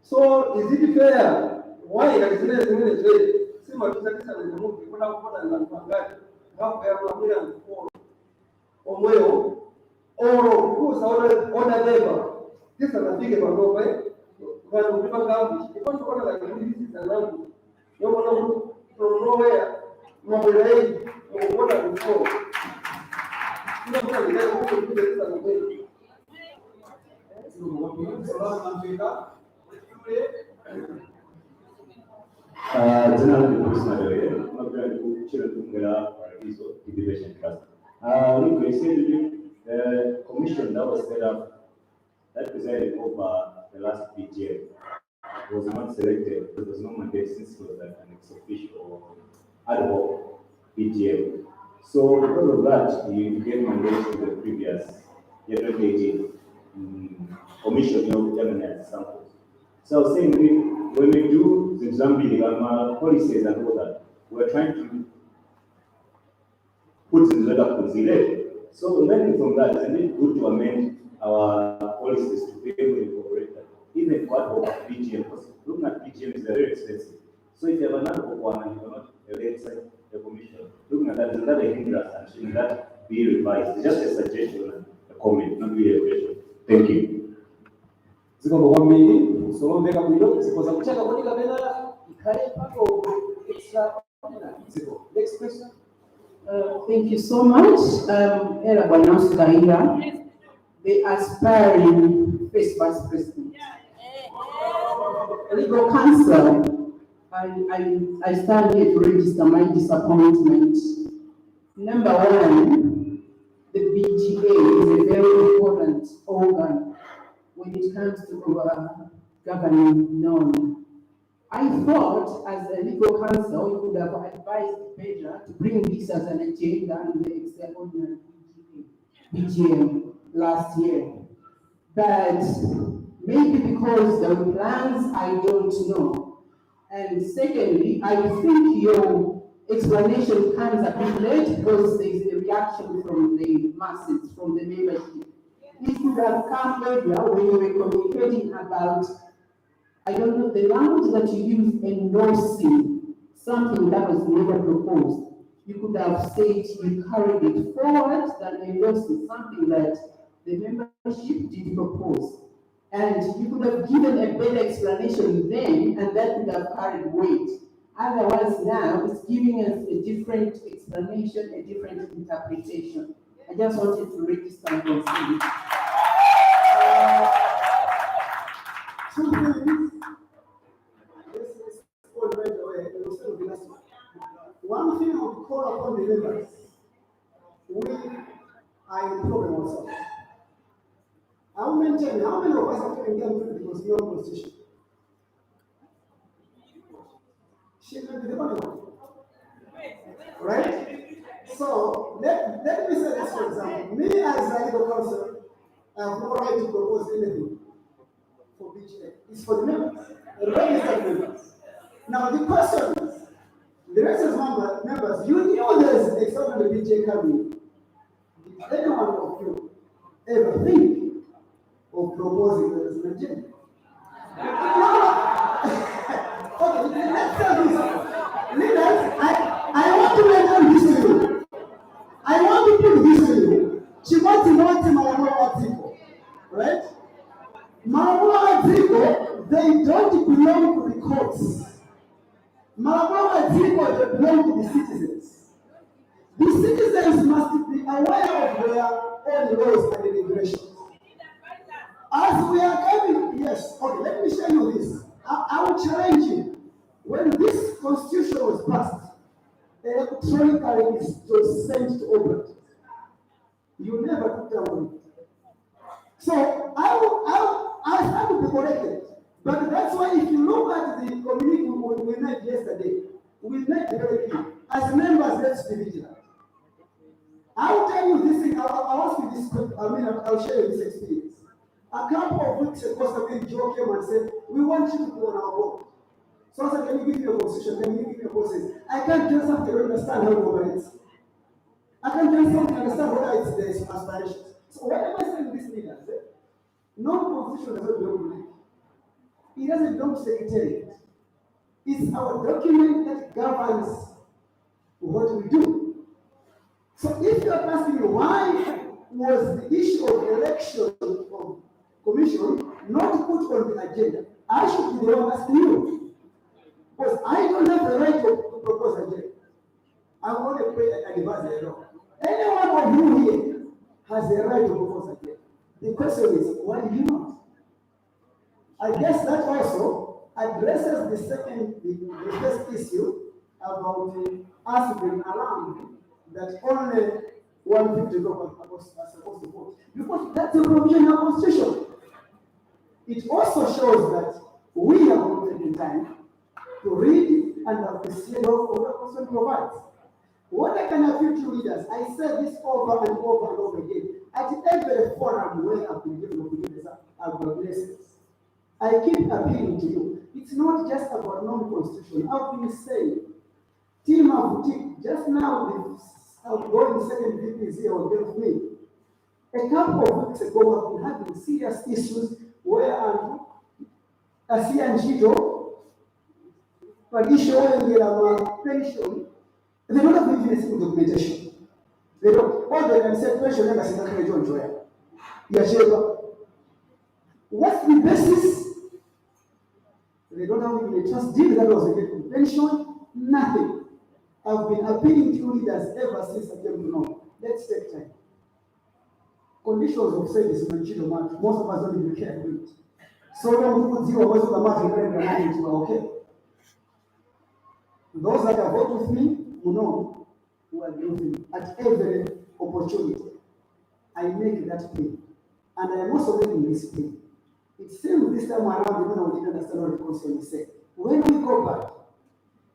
So is it fair? Why is it trade? See my business is a move, people have put and forgot. How we are not and four. Or who's order labor. This is a thing about no way. When we don't have if you want to order like this is a language. You want to from nowhere, mobilize, or what are you for? You don't know that you do this as a way. General Christmas, Children Paradiso Innovation Trust. Look, recently, the commission that was set up, that presided over the last BGM, was not selected. There was no mandate since it was like an ex-officio or ad hoc BGM. So because of that, you gave mandate to the previous year 2018 commission of Germany as samples. So I was saying, when we do the Zambia policies and all that, we're trying to put in the letter consideration. So learning from that, isn't it good to amend our policies to be able to incorporate that? Even what about BGM, because looking at BGM is very expensive. So if you have another one and you cannot elect the commission, looking at that, is that a hindrance and should that be revised? It's just a suggestion and a comment, not really a question. Thank you. Next question. Thank you so much. The aspiring first vice president. Legal counsel, I stand here to register my disappointment. Number one, the BGA is a very important organ when it comes to governing norm. I thought, as a legal counsel, you could have advised better to bring this as an agenda in the extraordinary BGM last year. But maybe because there were plans, I don't know. And secondly, I think your explanation comes a bit late because there is a reaction from the masses, from the membership. It could have come earlier when you were communicating about, I don't know, the language that you use, endorsing something that was never proposed. You could have said you carried it forward than endorsing something that the membership did propose. And you could have given a better explanation then, and that would have carried weight. Otherwise, now it's giving us a different explanation, a different interpretation. I just wanted to register and consider. One thing I would call upon the members, we are in problem also. I will mention how many of us have taken care of the Constitutional Constitution. She will be the only one. Right? So let me say this for example. Me as a legal counsel, I have no right to propose anything for BGA. It's for the members, the registered members. Now the question is, the registered members, you know there's extraordinary BGA coming. Did anyone of you ever think of proposing as an agenda? Okay, let's tell this. Leaders, I want to mention this to you. I want to put this to you. She wants to know Malamuwa Ziko, right? Malamuwa Ziko, they don't belong to the courts. Malamuwa Ziko, they belong to the citizens. The citizens must be aware of their own laws and regulations. As we are coming, yes, okay, let me show you this. I will challenge you. When this constitution was passed, electronically it was sent to operate. You never took down on it. So I have to be corrected. But that's why if you look at the community we met yesterday, we met very clear. As members, let's be vigilant. I will tell you this thing, I'll ask you this, I'll share you this experience. A couple of weeks ago, somebody Joe came and said, we want you to go on our board. So I said, can you give me a position? Can you give me a process? I can't do something to understand how it operates. I can't do something to understand whether there's aspirations. So what am I saying to these leaders? Non-constitution does not belong to me. it doesn't belong to Secretariat. It's our document that governs what we do. So if you are asking me why was the issue of election of commission not put on the agenda, I should be the one asking you. Because I don't have the right to propose agenda. I'm only an advisor alone. Anyone of you here has the right to propose agenda. The question is, why do you not? I guess that also addresses the first issue about us being alarmed that only 150 people are supposed to vote. Because that's a provision in our constitution. It also shows that we have not taken time to read and appreciate what the Constitution provides. What I can appeal to leaders, I said this over and over and over again, at every forum where I've been given opportunities, I've got lessons. I keep appealing to you. It's not just about non-constitution. I've been saying, team of team, just now, the outgoing second VPs here were with me. A couple of weeks ago, I've been having serious issues where Asianjito, an issue where pension, they don't have even a single documentation. They don't. All they can say, pension never seen a John Joya. What's the basis? They don't have even a trust deed that was a good convention, nothing. I've been appealing to leaders ever since I came to know. Let's take time. Conditions of service in most of us don't even care about it. So when people see what the matter you are okay. Those that have worked with me will know who are with at every opportunity. I make that plea. And I am also making this plea. It seems this time around, we didn't understand what the Constitution is saying. When we go back,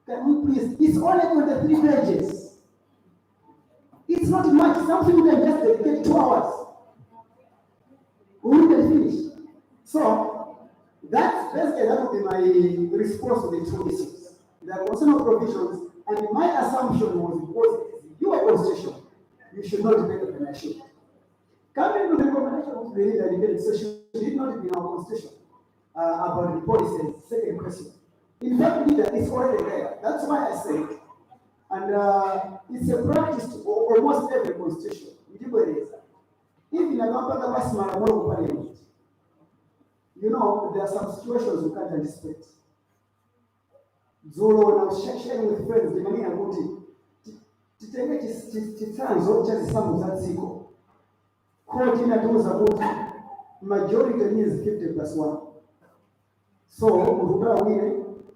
can we please, it's only 23 pages. It's not much, something we can just dedicate 2 hours. We can finish. So, that would be my response to the 2 issues. There are constitutional provisions, and my assumption was because it's your constitution, you should not make a penalty. Coming to the recommendation of the leader debate session, did not be in our constitution about the policies. Second question. In fact, leader, it's already there. That's why I say it. And it's a practice to almost every constitution. Even a parliament, you know, there are some situations you can't anticipate. Zolo, when I was sharing with friends, the money I wanted to take it to times or just some of that sequel. Court in a majority means 50+1. So,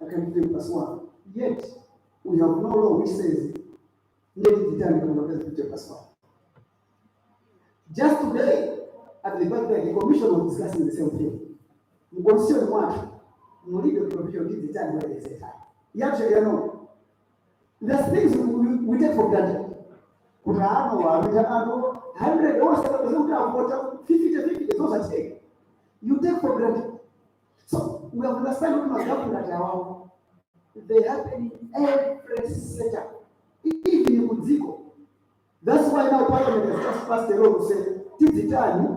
I can 50+1. Yet, we have no law which says, the time can 50+1. Just today, at the birthday, the commission was discussing the same thing. We consider one, we need the provision of the time where they say time. You actually know. There's things we take for granted. 100 or 50, those are taken. You take for granted. So we have understand what happened at our. They happen in every sector, even in Muziko. That's why now Parliament has just passed a law to say, Tizitani,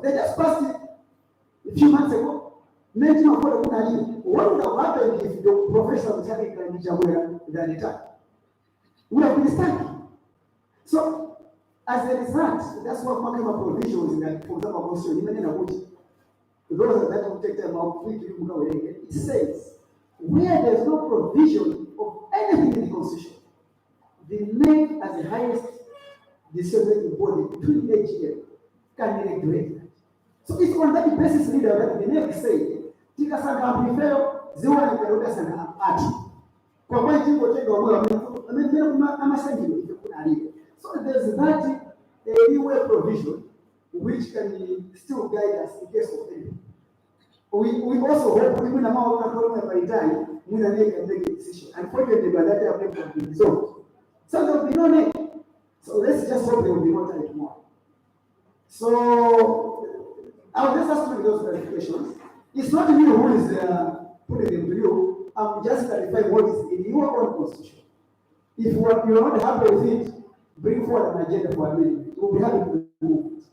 they just passed it a few months ago. What would have happened if the professor was having a Nijamuera than the time? We have been stuck. So, as a result, that's what market provisions in that, for example, Constitution, those that will take them out, it says, where there's no provision of anything in the Constitution, the name as the highest decision body between AGM can regulate that. So it's on that basis, leader, that the name is saying, Tika Sanga prefer Zewa and Peruka Sanga Ati. So there's that anyway provision which can still guide us in case of anything. We also hope even among by time we can make a decision. Unfortunately, by that time we have been resolved. So there will be no name. So let's just hope there will be no time tomorrow. So I'll just ask you those clarifications. It's not me who is putting them to you. I'm just clarifying what is in your own constitution. If you're not happy with it, bring forward an agenda for a minute. We'll be happy to move it.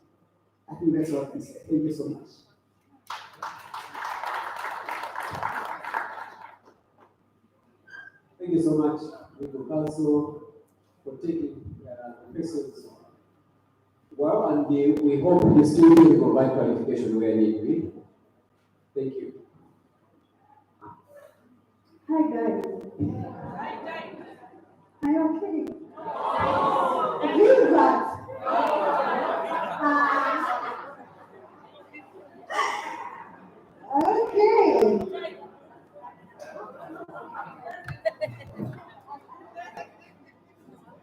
I think that's what I can say. Thank you so much. Thank you so much, Legal Counsel, for taking the questions well, and we hope you still will provide clarification where need be. Thank you. Hi guys. Are you okay? I believe that. Okay.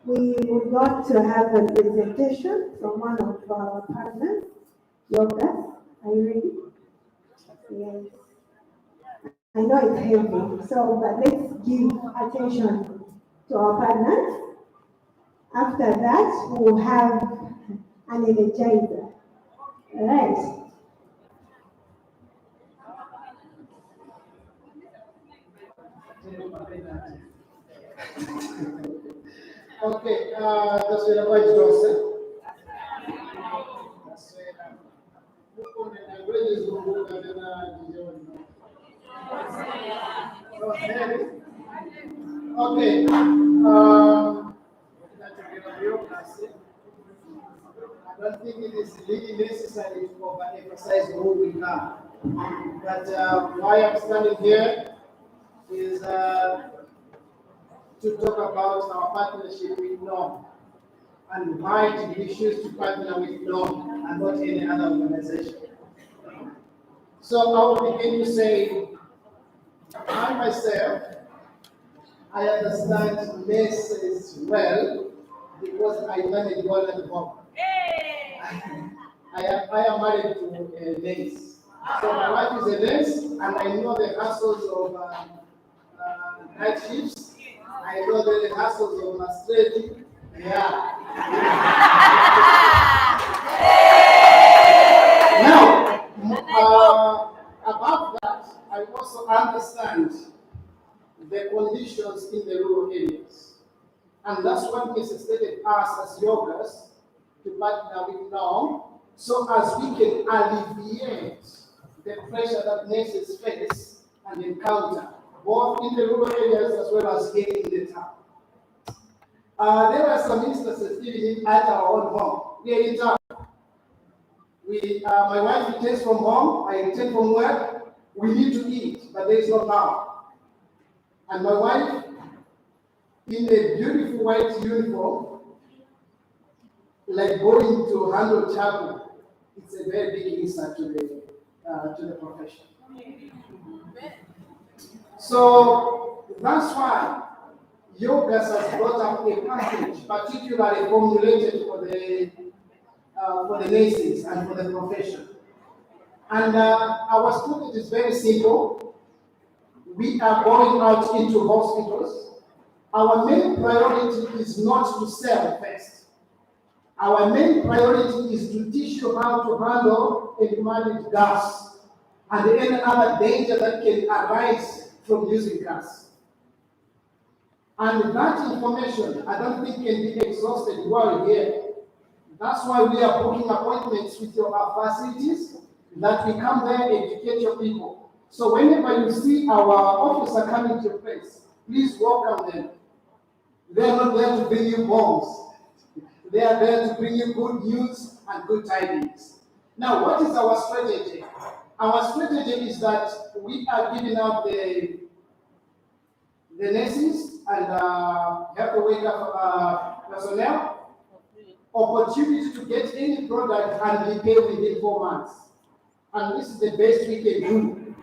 We would like to have a presentation from one of our partners, Yoga. Are you ready? Yes. I know it's heavy, so but let's give attention to our partners. After that, we'll have an energizer. All right. Okay, that's where I was. Okay. I don't think it is really necessary to overemphasize who we are. But why I'm standing here is to talk about our partnership with NOM and why did we choose to partner with NOM and not any other organization. So I will begin to say, I myself, I understand nurses well because I manage one at home. I am married to a nurse. So my wife is a nurse, and I know the hassles of night shifts. I know the hassles of menstruating. Yeah. Now, above that, I also understand the conditions in the rural areas. And that's what necessitated us as yogas to partner with NOM, so as we can alleviate the pressure that nurses face and encounter, both in the rural areas as well as here in the town. There are some instances even at our own home. We are in town. My wife returns from home, I return from work. We need to eat, but there is no power. And my wife, in a beautiful white uniform, like going to handle chapel, it's a very big insult to the profession. So that's why Yogas has brought up a package particularly formulated for the nurses and for the profession. And our strategy is very simple. We are going out into hospitals. Our main priority is not to sell first. Our main priority is to teach you how to handle and manage gas and any other danger that can arise from using gas. And that information, I don't think can be exhausted while here. That's why we are booking appointments with our facilities, that we come there, educate your people. So whenever you see our officer coming to your place, please welcome them. They are not there to bring you bombs. They are there to bring you good news and good tidings. Now, what is our strategy? Our strategy is that we are giving out the nurses and health worker personnel opportunity to get any product and repay within 4 months. And this is the best we can do.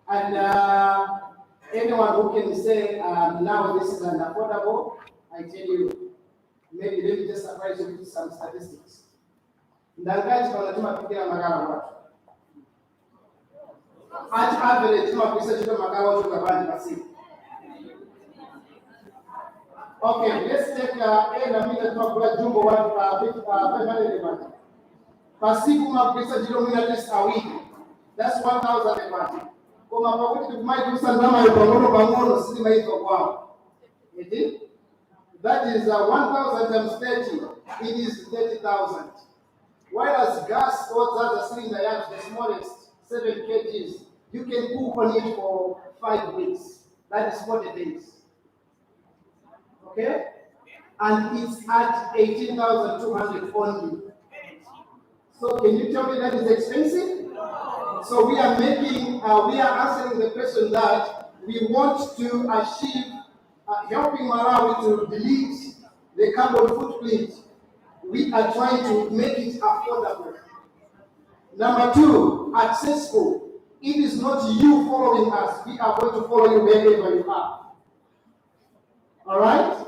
And anyone who can say, now this is unaffordable, I tell you, maybe let me just surprise you with some statistics. Ndangaji wanatuma pikira magara watu. At average, tuma pesa chukua magara watu kabani basi. Okay, let's take na mimi natuma kula jumbo watu 500 baht. Pasiku mapesa jilo mimi at least a week. That's 1,000 baht. Kama pamoja tumai kusangama ya bangono sisi maito kwao. Eti? That is 1,000 times 30. It is 30,000. Whereas gas or other cylinder, the smallest 7 kgs, you can cook on it for 5 weeks. That is 40 days. Okay? And it's at 18,200 only. So can you tell me that is expensive? So we are answering the question that we want to achieve, helping Malawi to delete the carbon footprint. We are trying to make it affordable. Number two, accessible. It is not you following us. We are going to follow you wherever you are. All right?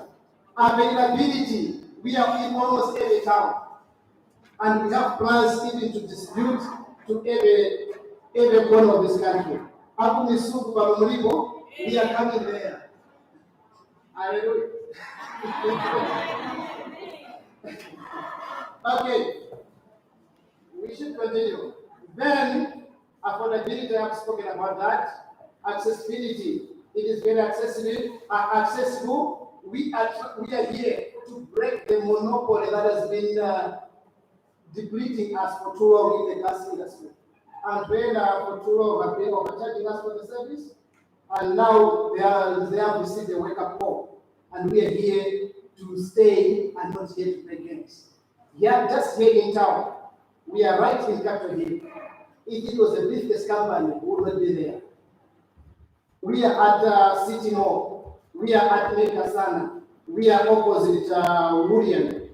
Availability. We are in almost every town. And we have plans even to distribute to every corner of this country. Akumisuku Bamuribo, we are coming there. Hallelujah. Okay. We should continue. Then, affordability, I have spoken about that. Accessibility, it is very accessible. We are here to break the monopoly that has been depleting us for too long in the gas industry. And then for too long have been overcharging us for the service. And now they have received a wake-up call. And we are here to stay and not here to play games. Yeah, just here in town. We are right in Capitol Hill. If it was a business company, we would not be there. We are at City Mall. We are at Mekasana. We are opposite Woodian.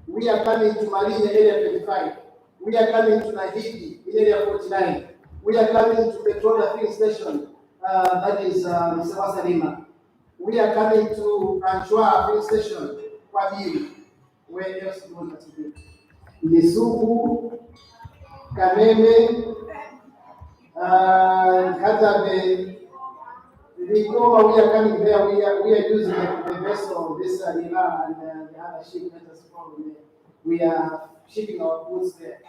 We are coming to Marina Area 25. We are coming to Nahidi in Area 49. We are coming to Petrola Filling Station, that is Sewasalima. We are coming to Anchua Filling Station, Kwabiri. Where else do you want us to do? Nisuku, Kameme, Katabe, Likoma, we are coming there. We are using the vessel, this Lila and the other ship that has fallen there. We are shipping our goods there.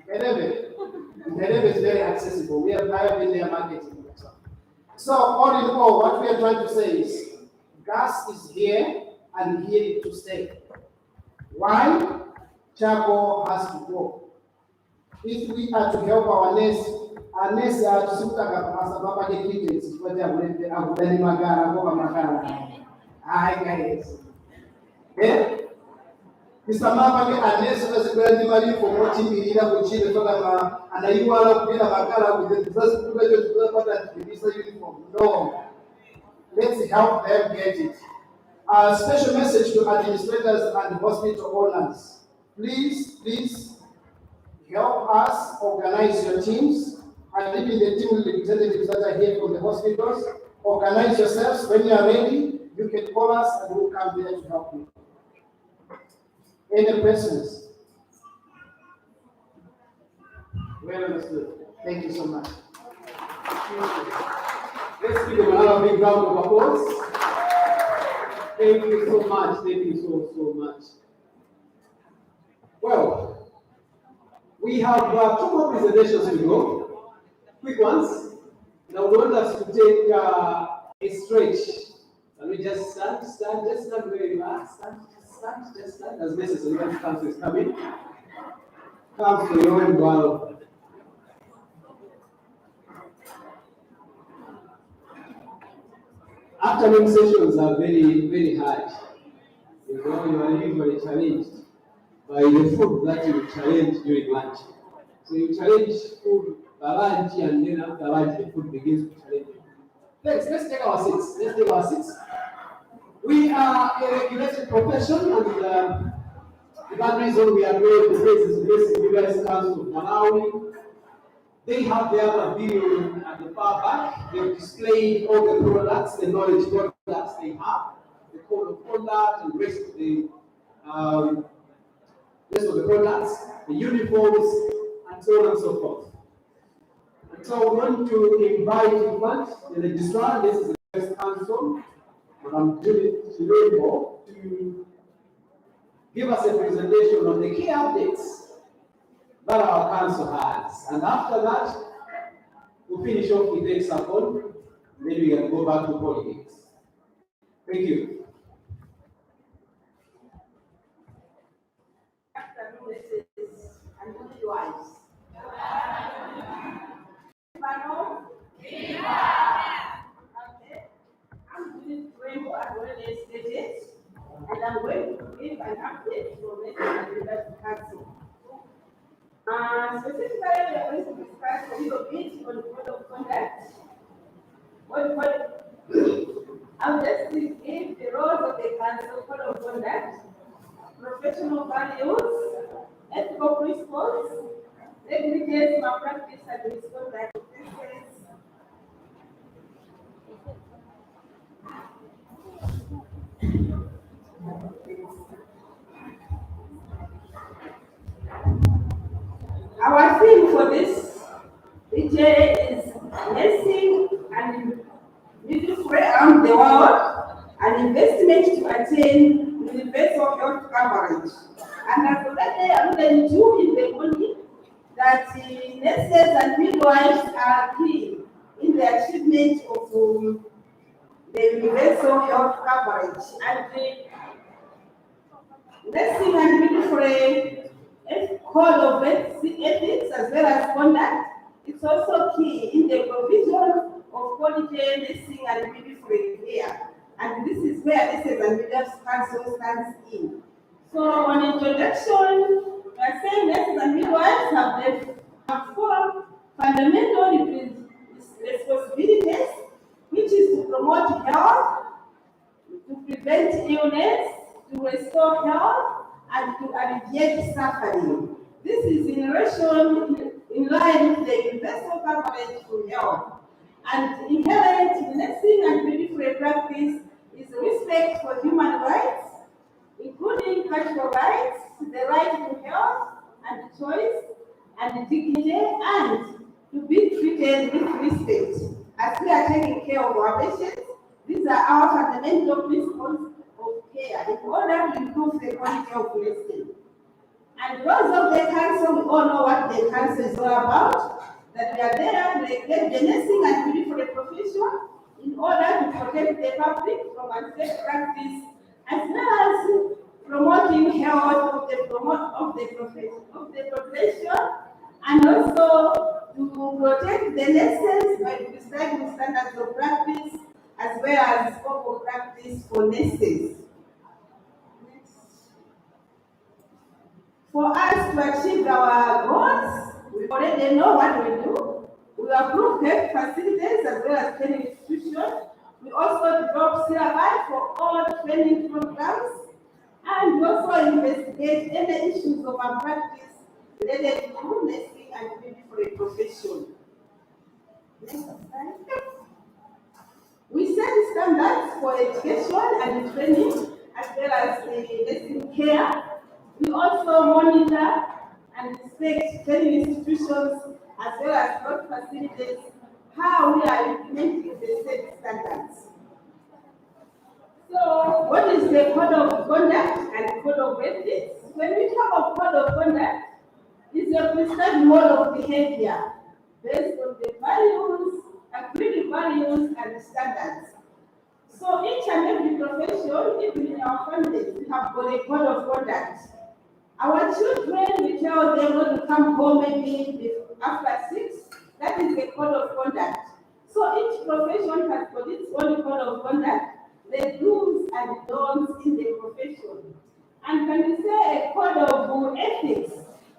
Merebe is very accessible. I have been there marketing. So all in all, what we are trying to say is gas is here and here to stay. Why? Chaco has to go. If we are to help our nurse are to suit a kittens, but they are very magara. Hi guys. Yeah? Mr. Mapake unless was going to for watching me with children and you are not being a magara with the first to the uniform. No. Let's help them get it. A special message to administrators and hospital owners. Please help us organize your teams and even the team representatives that are here from the hospitals. Organize yourselves. When you are ready, you can call us and we'll come there to help you. Any questions? Well understood. Thank you so much. Let's give them another big round of applause. Thank you so much. Thank you so much. Well, we have 2 more presentations to go. Quick ones. Now we want us to take a stretch. Can we just stand, just stand where you are, just stand as necessary when council is coming. Come to your own while. Afternoon sessions are very hard. You know, you are usually challenged by the food that you challenge during lunch. So you challenge food by lunch, and then after lunch the food begins to challenge you. Let's take our seats. We are a regulated profession, and that reason we are very pleased to you guys Council of Malawi. They have their pavilion at the far back. They've displayed all the products, the knowledge products they have, the code of conduct, and the rest of the products, the uniforms, and so on and so forth. And so we want to invite in front the registrar. This is the first council, Madam Chilebo, to give us a presentation on the key updates that our council has. And after that, we'll finish off with the example, then we can go back to politics. Thank you. This is MIDWIFERY. Specifically, we are going to discuss a little bit on the code of conduct. I'll just give the roles of the council code of conduct, professional values, ethical principles, negligence, malpractice, and misconduct. Our theme for this DJ is nursing and midwifery around the world, an investment to attain universal health coverage. And as already alluded to in the morning, that nurses and midwives are key in the achievement of the universal health coverage. And nursing and midwifery code of ethics as well as conduct, it's also key in the provision of quality nursing and midwifery care. And this is where Nurses and Midwives Council stands in. So on introduction, we are saying nurses and midwives have four fundamental responsibilities, which is to promote health, to prevent illness, to restore health, and to alleviate suffering. This is in line with the universal coverage for health. And inherent in nursing and midwifery practice is respect for human rights, including cultural rights, the right to health and choice and dignity, and to be treated with respect. As we are taking care of our patients, these are our fundamental principles of care in order to improve the quality of nursing. And those of the council, we all know what the council is all about, that we are there to regulate the nursing and midwifery profession in order to protect the public from unsafe practice, as well as promoting health of the profession, and also to protect the nurses by prescribing standards of practice as well as scope of practice for nurses. For us to achieve our goals, we already know what we do. We approve health facilities as well as training institutions. We also develop syllabi for all training programs, and we also investigate any issues of malpractice related to nursing and midwifery profession. Next slide. We set standards for education and training as well as nursing care. We also monitor and inspect training institutions as well as health facilities, how we are implementing the set standards. So, what is the code of conduct and code of ethics? When we talk of code of conduct, it's a prescribed mode of behavior based on the values, agreed values, and standards. So each and every profession, even in our families, we have got a code of conduct. Our children, we tell them when to come home maybe after 6, that is the code of conduct. So each profession has got its own code of conduct, the do's and don'ts in the profession. And when we say a code of ethics,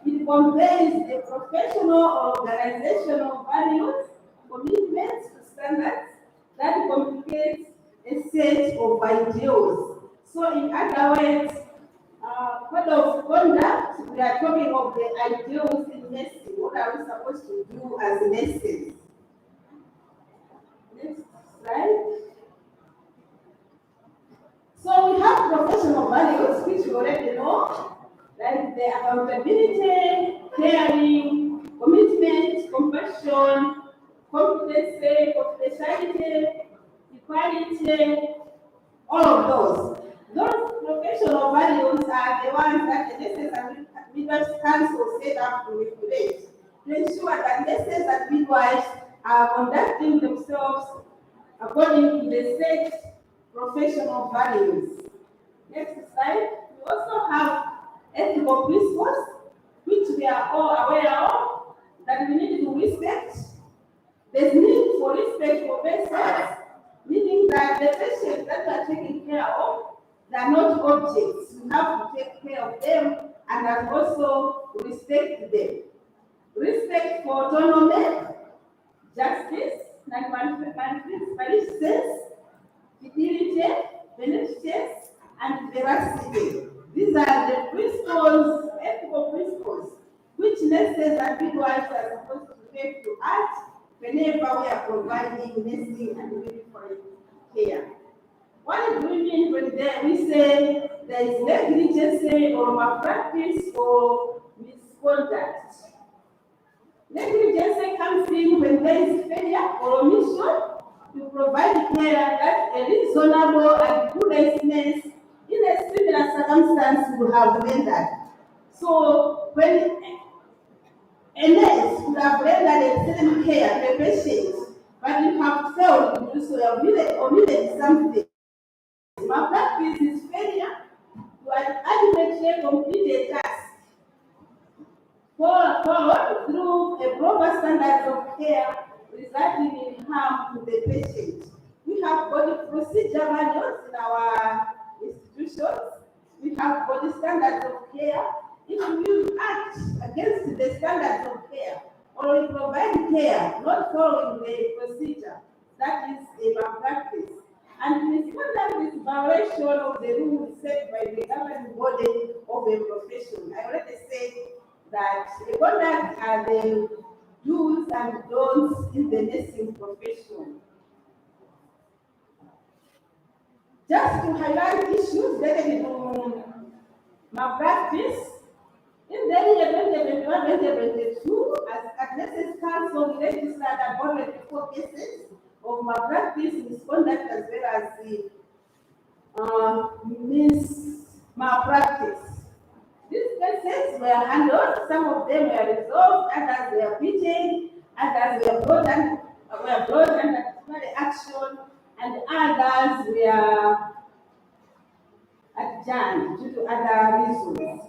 it conveys the professional or organizational values, commitments to standards that communicate a set of ideals. So in other words, code of conduct, we are talking of the ideals in nursing. What are we supposed to do as nurses? Next slide. So we have professional values, which we already know, like the accountability, caring, commitment, compassion, competency, confidentiality, equality, all of those. Those professional values are the ones that the Nurses and Midwives Council set up to regulate, to ensure that nurses and midwives are conducting themselves according to the set professional values. Next slide. We also have ethical principles, which we are all aware of, that we need to respect. There's need for respect for patients, meaning that the patients that we are taking care of, they are not objects. We have to take care of them and also respect them. respect for autonomy, justice, non-malfeasance, fidelity, beneficence, and veracity. These are the principles, ethical principles, which nurses and midwives are supposed to take to act whenever we are providing nursing and midwifery care. What do we mean when we say there is negligence or malpractice or misconduct? Negligence comes in when there is failure or omission to provide care that a reasonable and prudence in a similar circumstance would have rendered. So when a nurse would have rendered excellent care to a patient, but you have failed to do so, you have omitted something. Malpractice is failure to adequately complete a task followed through a proper standard of care resulting in harm to the patient. We have body procedure manuals in our institutions. We have body standards of care. If you act against the standards of care or we provide care not following the procedure, that is a malpractice. And misconduct is violation of the rules set by the governing body of a profession. I already said that the conduct are the do's and don'ts in the nursing profession. Just to highlight issues related to malpractice, in the year 2021-2022, as Nurses Council, we registered about 24 cases of malpractice, misconduct, as well as malpractice. These cases were handled, some of them were resolved, others were beaten, others were brought under disciplinary action, and others were adjourned due to other reasons.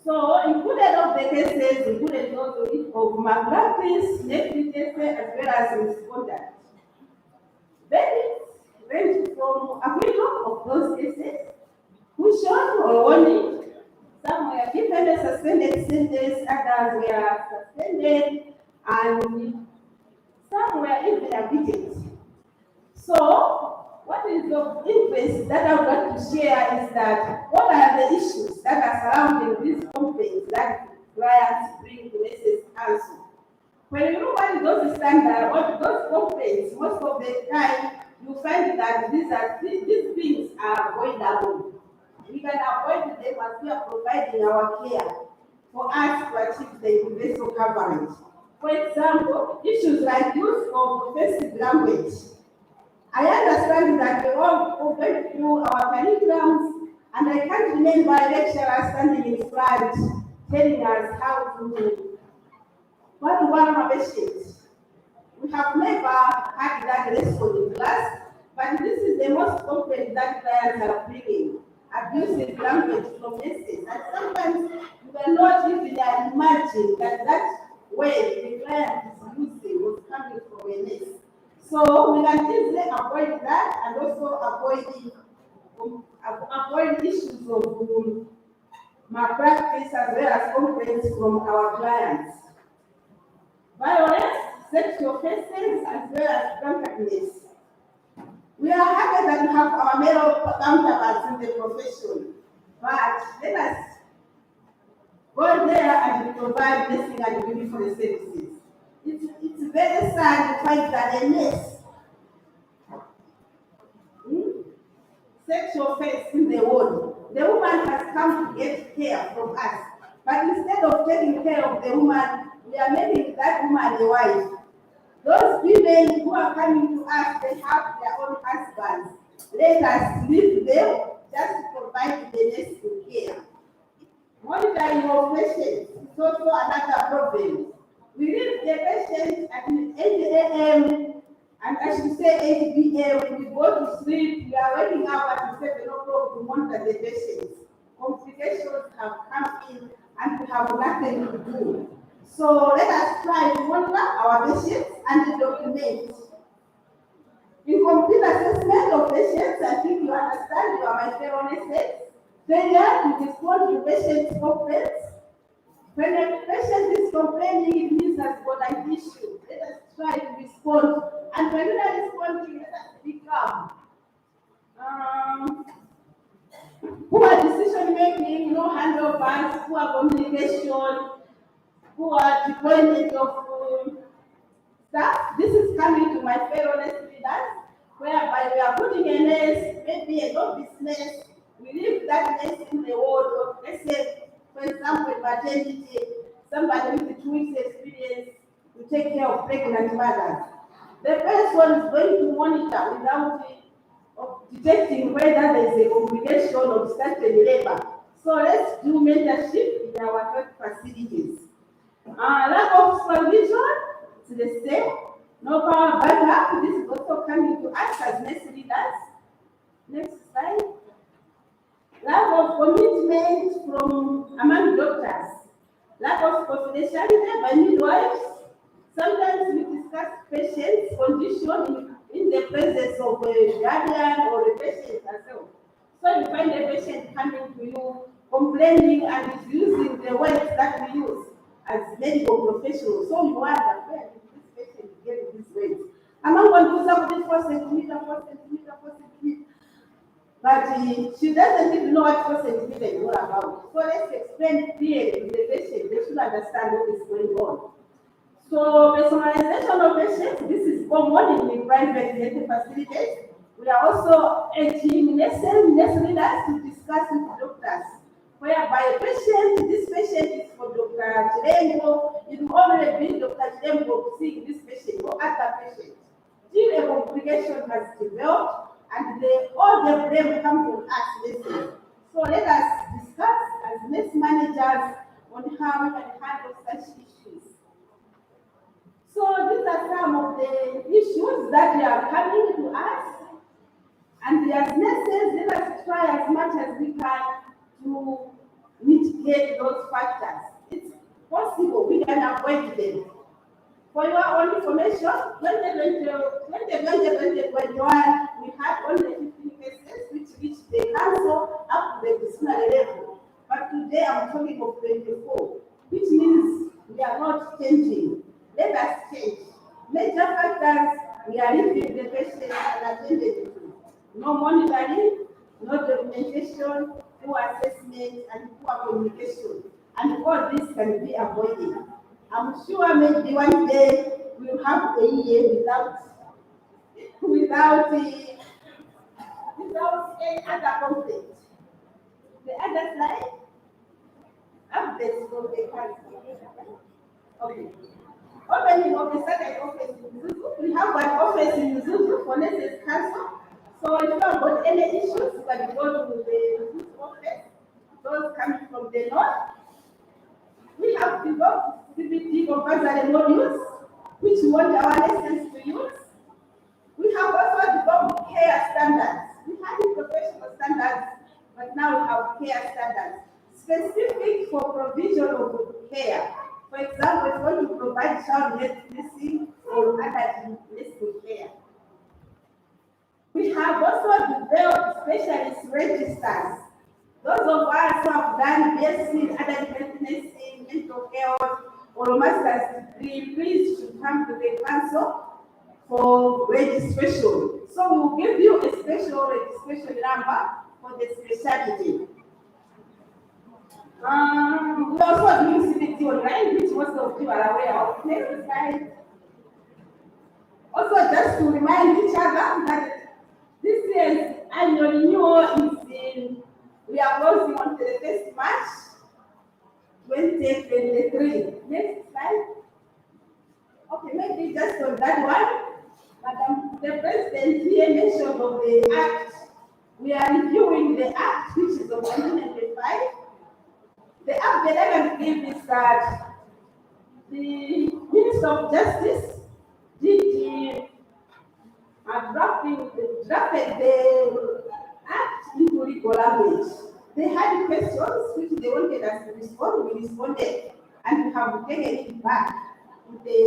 So, included of the cases, included those of malpractice, negligence, as well as misconduct. Verdicts range from acquittal of those cases, caution or warning. Some were given a suspended sentence, others were suspended, and some were even acquitted. So, what is of interest that I would like to share is that what are the issues that are surrounding these complaints that clients bring to Nurses Council? When you look at those standards or those complaints, most of the time you find that these things are avoidable. We can avoid them as we are providing our care for us to achieve the universal coverage. For example, issues like use of offensive language. I understand that we all went through our curriculums, and I can't remember a lecturer standing in front telling us how to one of patients. We have never had that lesson in class, but this is the most complaint that clients are bringing. Abusive language from nurses, and sometimes you cannot even imagine that way the client is using was coming from a nurse. So we can easily avoid that and also avoid issues of malpractice as well as complaints from our clients. Violence, sexual offenses, as well as drunkenness. We are happy that we have our male counterparts in the profession, but let us go there and provide nursing and midwifery services. It's very sad to find that a nurse, sexual offense in the ward, the woman has come to get care from us, but instead of taking care of the woman, we are making that woman a wife. Those women who are coming to us, they have their own husbands. Let us leave them just to provide the nursing care. Monitoring of patients is also another problem. We leave the patient at 8 a.m. and I should say 8 p.m. We go to sleep. We are waking up at 7 o'clock to monitor the patients. Complications have come in and we have nothing to do. So let us try to monitor our patients and document. Incomplete assessment of patients, I think you understand, you are my fellow nurses. Failure to respond to patients' complaints. When a patient is complaining, it means has got an issue. Let us try to respond. And when we are responding, let us be calm. Poor decision making, no handovers, poor communication, poor deployment of staff. This is coming to my fellow nurse leaders, whereby we are putting a nurse, maybe a no business, we leave that nurse in the ward of, let's say, for example, maternity, somebody with 2 weeks experience to take care of pregnant mothers. The person is going to monitor without detecting whether there is a complication of certain labor. So let's do mentorship in our health facilities. Lack of supervision, it's the same. No power backup. This is also coming to us as nurse leaders. Next slide. Lack of commitment from among doctors. Lack of confidentiality by midwives. Sometimes we discuss patients' condition in the presence of a guardian or a patient herself. So you find a patient coming to you complaining and is using the words that we use as medical professionals. So you wonder, where did this patient get these words? Am I going to do something 4 centimeters, 4 centimeters, 4 centimeters? But she doesn't even know what 4 centimeters is all about. So let's explain clearly to the patient. They should understand what is going on. So personalization of patients, this is common in private health facilities. We are also urging nurse leaders to discuss with doctors, whereby a patient, this patient is for Dr. Chilembo, it will already be Dr. Chilembo seeing this patient or other patient. Till a complication has developed, and all the blame comes on us nurses. So let us discuss as nurse managers on how we can handle such issues. So these are some of the issues that are coming to us. And as nurses, let us try as much as we can to mitigate those factors. It's possible we can avoid them. For your own information, 2020-2021, we had only 15 cases which reached the council up to the disciplinary level. But today I'm talking of 24, which means we are not changing. Let us change. Major factors, we are leaving the patient unattended to. No monitoring, no documentation, poor assessment, and poor communication. And all this can be avoided. I'm sure maybe one day we'll have a year without any other conflict. The other slide, updates from the country. Okay. Opening of the second office in Zuzu. We have an office in Zuzu for Nurses Council. So if you have got any issues, you can go to the Zuzu office. Those coming from the north. We have developed CBT compulsory modules, which we want our nurses to use. We have also developed care standards. We had professional standards, but now we have care standards specific for provision of care. For example, if you want to provide child nursing or adult nursing care. We have also developed specialist registers. Those of us who have done BSc in adult health nursing, mental health, or master's degree, please should come to the council for registration. So we will give you a special registration number for the specialty. We also do CBT online, which most of you are aware of. Next slide. Also, just to remind each other that this year's annual renewal is we are closing on the 1st March 2023. Next slide. Okay, maybe just on that one. Madam, the President here mentioned of the Act. We are reviewing the Act, which is of 1995. The update I can give is that the Minister of Justice did drafted the Act into legal language. They had questions which they wanted us to respond. We responded, and we have taken it back to the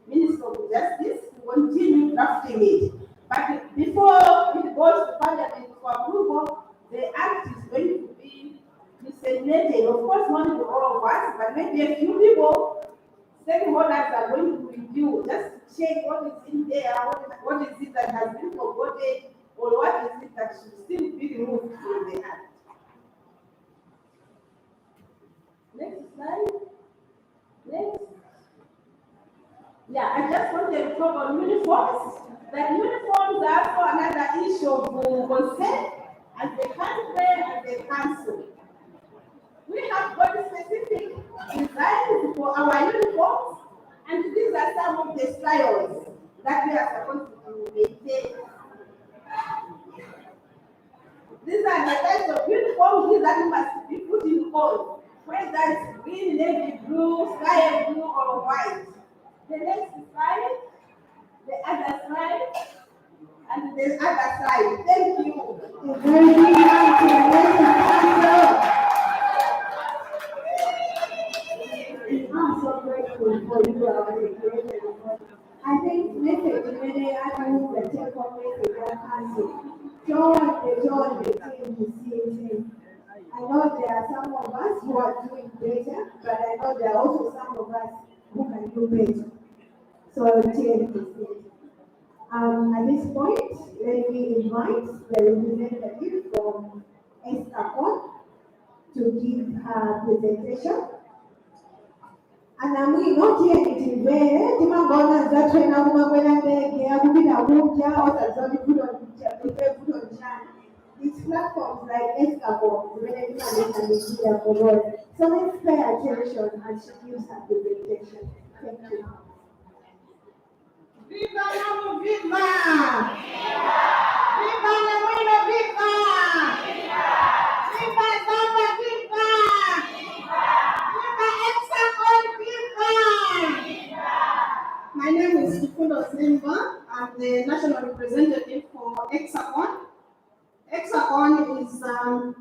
Minister of Justice to continue drafting it. But before it goes to Parliament for approval, the Act is going to be disseminated. Of course, not to all of us, but maybe a few people stakeholders are going to review, just to check what is in there, what is it that has been forgotten, or what is it that should still be removed from the act. Next slide. Next. Yeah, I just wanted to talk on uniforms. That uniforms are also another issue of concern as the country and the council. We have got specific designs for our uniforms, and these are some of the styles that we are supposed to maintain. These are the types of uniforms that must be put in on, whether it's green, navy blue, sky blue, or white. The next slide, the other slide, and the other side. Thank you. I'm so grateful for you, our secretary. I think message many others that take on message that council. Join the team. I know there are some of us who are doing better, but I know there are also some of us who can do better. So I will take this. At this point, let me invite the representative from ATTAIN to give her presentation. And I'm not here to there. Timangona that when I'm going to it's platforms like ATTAIN, so let's pay attention as she gives her presentation. Thank you. Viva Namu, viva! Viva Namuino, viva! Viva Zamba, viva! Viva Hexagon, viva! My name is Kifundo Simba. I'm the national representative for Hexagon. Hexagon is an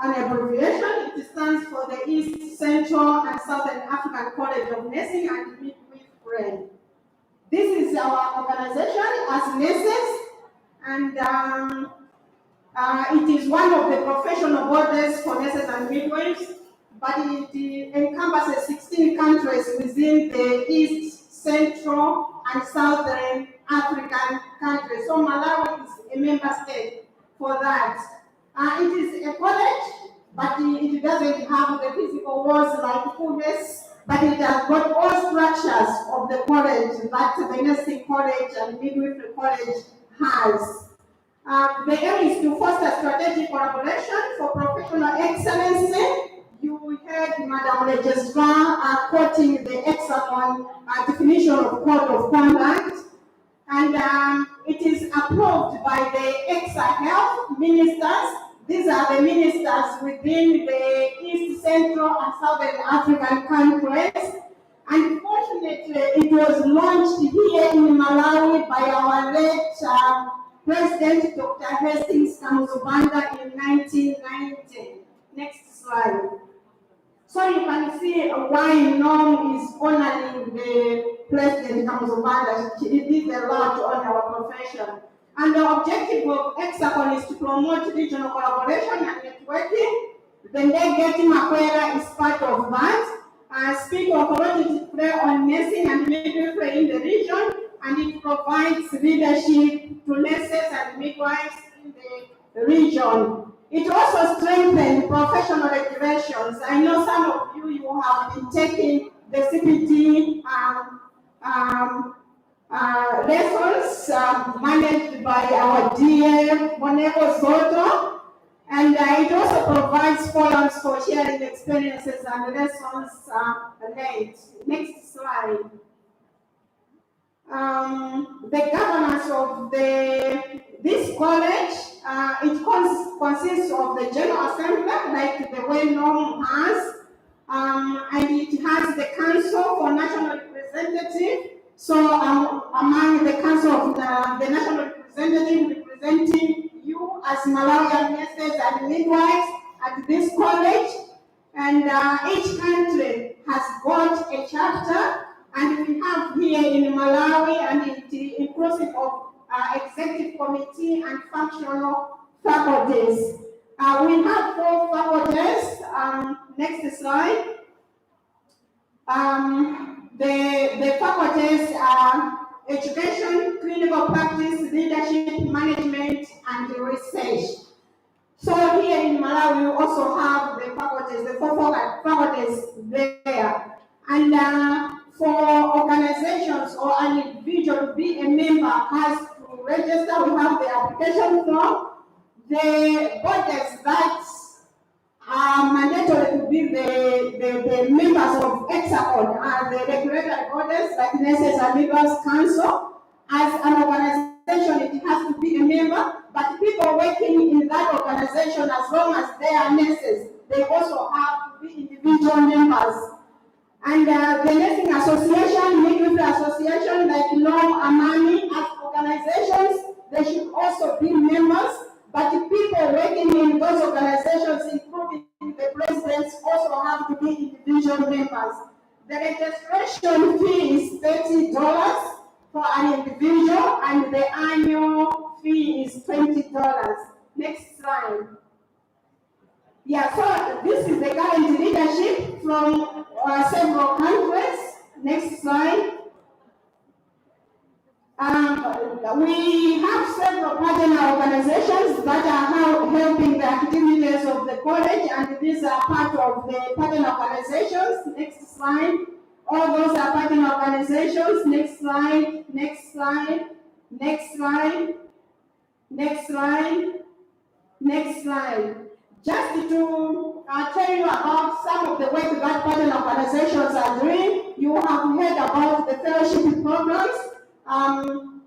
abbreviation. It stands for the East, Central, and Southern African College of Nursing and Midwifery. This is our organization as nurses, and it is one of the professional bodies for nurses and midwives, but it encompasses 16 countries within the East, Central, and Southern African countries. So Malawi is a member state for that. It is a college, but it doesn't have the physical walls like schools. But it has got all structures of the college that the nursing college and midwifery college has. The aim is to foster strategic collaboration for professional excellence. You heard Madam Registrar quoting the Hexagon definition of code of conduct, and it is approved by the Hexa Health ministers. These are the ministers within the East, Central, and Southern African countries. Unfortunately, it was launched here in Malawi by our late President Dr. Hastings KAMUZU in 1990. Next slide. So you can see why NOM is honoring the President KAMUZU. She did a lot on our profession. And the objective of Hexagon is to promote regional collaboration and networking. The Negeti Makwera is part of that. Speak authoritative play on nursing and midwifery in the region, and it provides leadership to nurses and midwives in the region. It also strengthens professional regulations. I know some of you have been taking the CPT lessons managed by our dear Monego Soto, and it also provides forums for sharing experiences and lessons learned. Next slide. The governance of this college, it consists of the General Assembly, like the way NOM has, and it has the Council for National Representative. So among the Council of the National Representative representing you as Malawian nurses and midwives at this college, and each country has got a chapter, and we have here in Malawi, and it is inclusive of executive committee and functional faculties. We have 4 faculties. Next slide. The faculties are education, clinical practice, leadership, management, and research. So here in Malawi, we also have the faculties, the four faculties there. And for organizations or an individual to be a member has to register. We have the application form. The bodies that are mandatory to be the members of EXACON are the regulatory bodies like Nurses and Midwives Council. As an organization, it has to be a member, but people working in that organization, as long as they are nurses, they also have to be individual members. And the Nursing Association, Midwifery Association, like Law Amani, as organizations, they should also be members. But the people working in those organizations, including the presidents, also have to be individual members. The registration fee is $30 for an individual, and the annual fee is $20. Next slide. Yeah, so this is the current leadership from several countries. Next slide. We have several partner organizations that are helping the activities of the college, and these are part of the partner organizations. Next slide. All those are partner organizations. Next slide. Next slide. Next slide. Next slide. Next slide. Just to tell you about some of the work that partner organizations are doing, you have heard about the fellowship programs.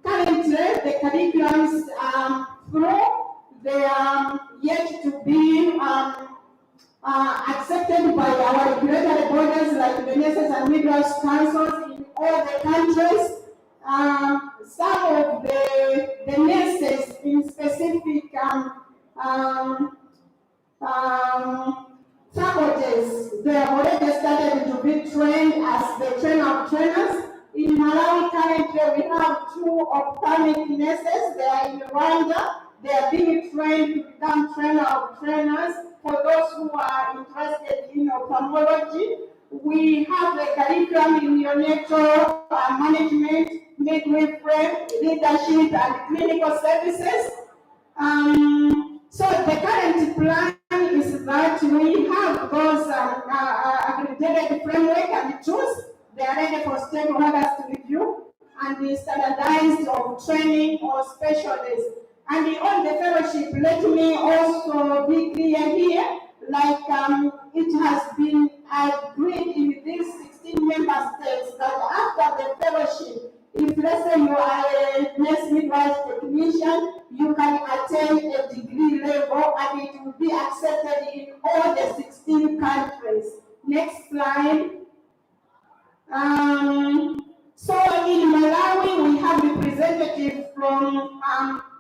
Currently, the curriculums through, they are yet to be accepted by our regulatory bodies like the Nurses and Midwives Councils in all the countries. Some of the nurses in specific faculties, they have already started to be trained as the trainer of trainers. In Malawi currently, we have 2 ophthalmic nurses. They are in Rwanda. They are being trained to become trainer of trainers. For those who are interested in ophthalmology, we have the curriculum in neonatal management, midwifery, leadership, and clinical services. So the current plan is that we have those accredited framework and tools. They are ready for stakeholders to review and be standardized of training or specialists. And on the fellowship, let me also be clear here, like it has been agreed in these 16 member states that after the fellowship, if let's say you are a nurse midwife technician, you can attain a degree level and it will be accepted in all the 16 countries. Next slide. So in Malawi, we have representatives from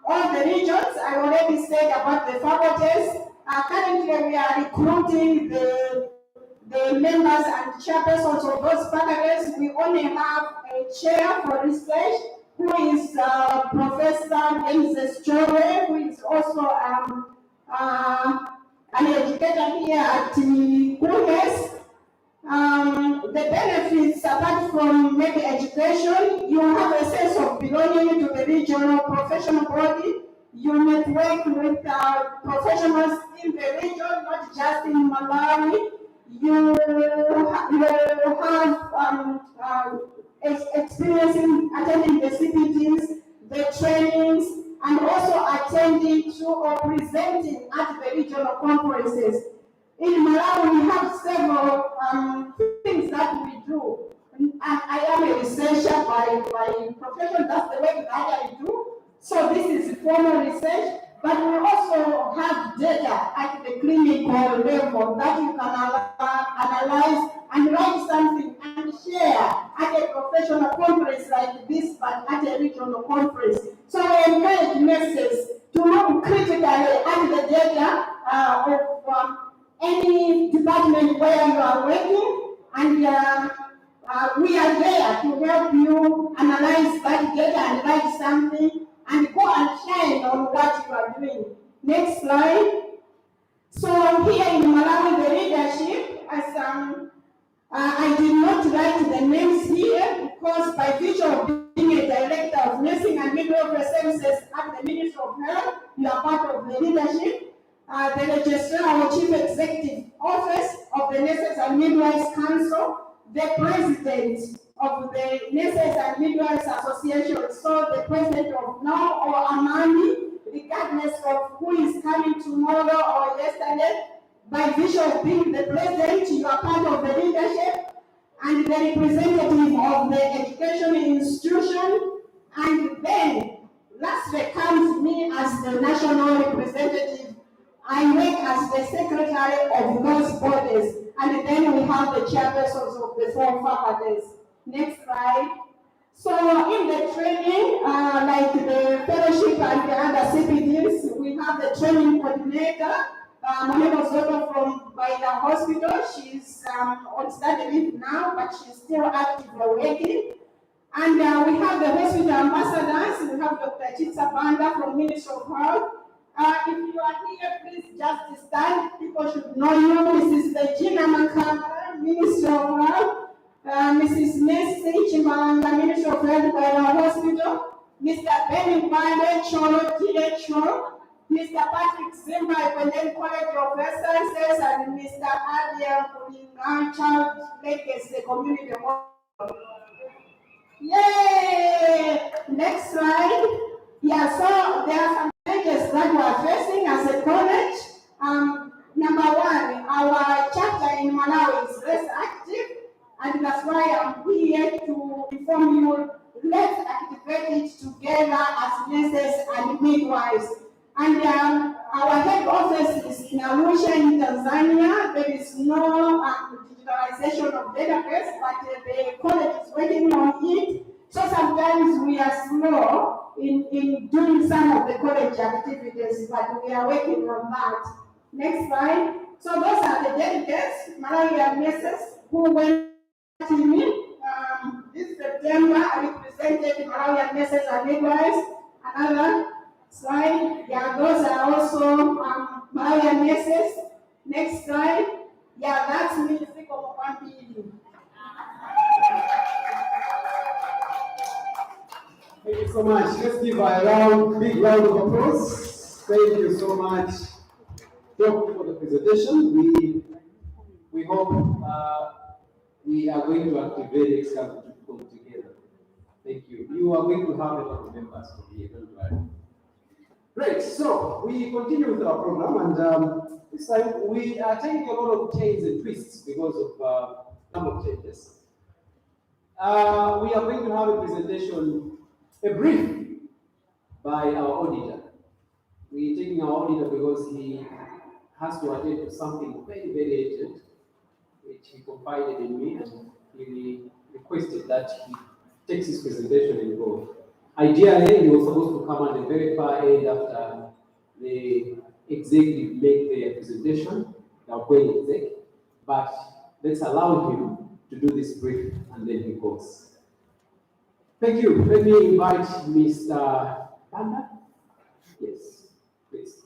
all the regions. I already said about the faculties. Currently, we are recruiting the members and chairpersons of those faculties. We only have a chair for research, who is Professor James Story, who is also an educator here at KUNES. The benefits, apart from maybe education, you have a sense of belonging to the regional professional body. You network with professionals in the region, not just in Malawi. You have experience in attending the CPTs, the trainings, and also attending to or presenting at the regional conferences. In Malawi, we have several things that we do. I am a researcher by profession. That's the work that I do. So this is formal research, but we also have data at the clinical level that you can analyze and write something and share at a professional conference like this, but at a regional conference. So I encourage nurses to look critically at the data of any department where you are working, and we are there to help you analyze that data and write something and go and shine on what you are doing. Next slide. So here in Malawi, the leadership, as I did not write the names here, the Registrar or Chief Executive Office of the Nurses and Midwives Council, the President of the Nurses and Midwives Association, so the President of now or Amani, regardless of who is coming tomorrow or yesterday, by virtue of being the President, you are part of the leadership, and the representative of the education institution, and then lastly comes me as the national representative. I work as the secretary of those bodies, and then we have the chairpersons of the 4 faculties. Next slide. So in the training, like the fellowship and the other CPDs, we have the training coordinator, Monica Zoto from by the hospital. She's on study leave now, but she's still actively working. And we have the hospital ambassadors. We have Dr. Chitsa Banda from Ministry of Health. If you are here, please just stand. People should know you. Mrs. Regina Makanga, Ministry of Health. Mrs. Messi Chimalanga, Ministry of Health by our hospital. Mr. Benny Bande, Cholo THO. Mr. Patrick Zimba, Equatorial College of Health Sciences, and Mr. Adia Kulingan, Child Legacy Community. Yay! Next slide. Yeah, so there are some challenges that we are facing as a college. Number one, our chapter in Malawi is less active, and that's why I'm here to inform you. Let's activate it together as nurses and midwives. And our head office is in Arusha in Tanzania. There is no digitalization of database, but the college is working on it. So sometimes we are slow in doing some of the college activities, but we are working on that. Next slide. So those are the delegates, Malawian nurses, who went to me. This September, I represented Malawian nurses and midwives. Another slide. Yeah, those are also Malawian nurses. Next slide. Yeah, that's me, Siko Mokwambili. Thank you so much. Let's give a big round of applause. Thank you so much, Doc, for the presentation. We hope we are going to activate Excel to come together. Thank you. You are going to have a lot of members for here, don't worry. Great. So we continue with our program, and this time we are taking a lot of changes and twists because of number of changes. We are going to have a presentation, a brief by our auditor. We're taking our auditor because he has to attend to something very, very urgent, which he confided in me, and he requested that he takes his presentation and go. Ideally, he was supposed to come at the very far end after the executive make their presentation, the outgoing exec, but let's allow him to do this brief and then he goes. Thank you. Let me invite Mr. Banda. Yes, please.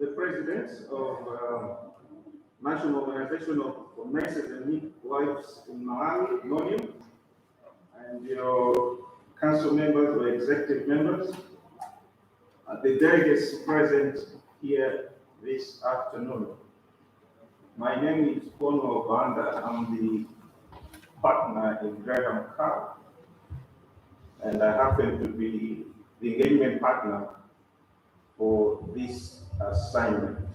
The President of National Organization of Nurses and Midwives in Malawi, NONIM, and your council members or executive members, the delegates present here this afternoon. My name is Pono Banda. I'm the partner in Graham Carr, and I happen to be the engagement partner for this assignment.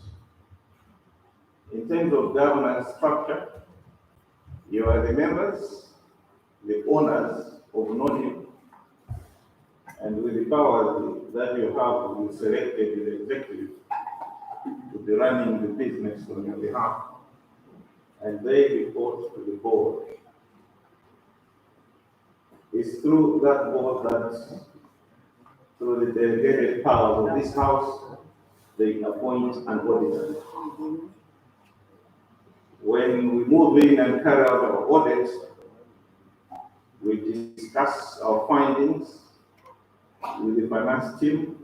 In terms of governance structure, you are the members, the owners of NONIM, and with the powers that you have, you selected the executive to be running the business on your behalf, and they report to the board. It's through that board that, through the delegated powers of this House, they appoint an auditor. When we move in and carry out our audit, we discuss our findings with the finance team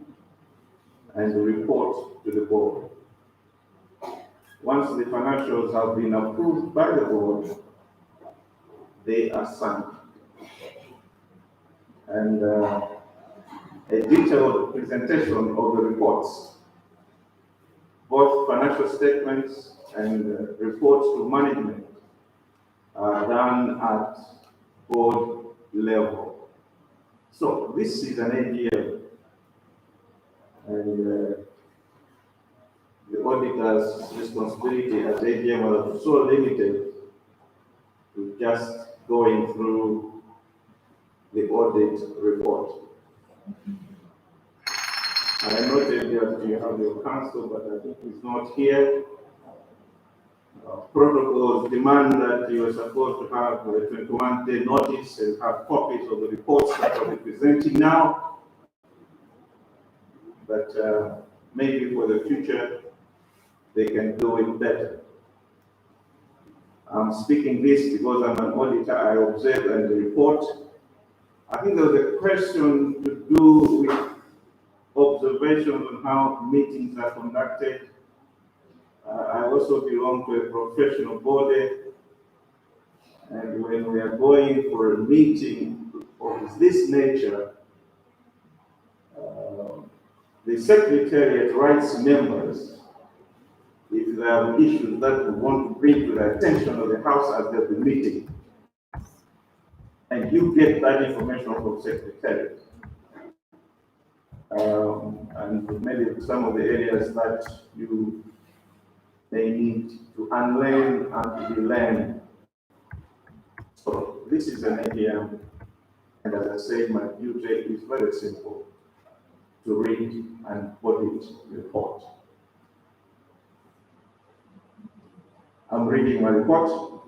and report to the board. Once the financials have been approved by the board, they are signed. And a detailed presentation of the reports, both financial statements and reports to management, are done at board level. So this is an AGM, and the auditor's responsibility as AGM is so limited to just going through the audit report. I noted that you have your counsel, but I think he's not here. Protocols demand that you are supposed to have a 21-day notice and have copies of the reports that I'll be presenting now. But maybe for the future, they can do it better. I'm speaking this because I'm an auditor. I observe and report. I think there was a question to do with observations on how meetings are conducted. I also belong to a professional body, and when we are going for a meeting of this nature, the Secretariat writes members if there are issues that we want to bring to the attention of the House at the meeting. And you get that information from Secretariat. And maybe some of the areas that you may need to unlearn and to relearn. So this is an AGM, and as I said, my duty is very simple: to read and audit report. I'm reading my report.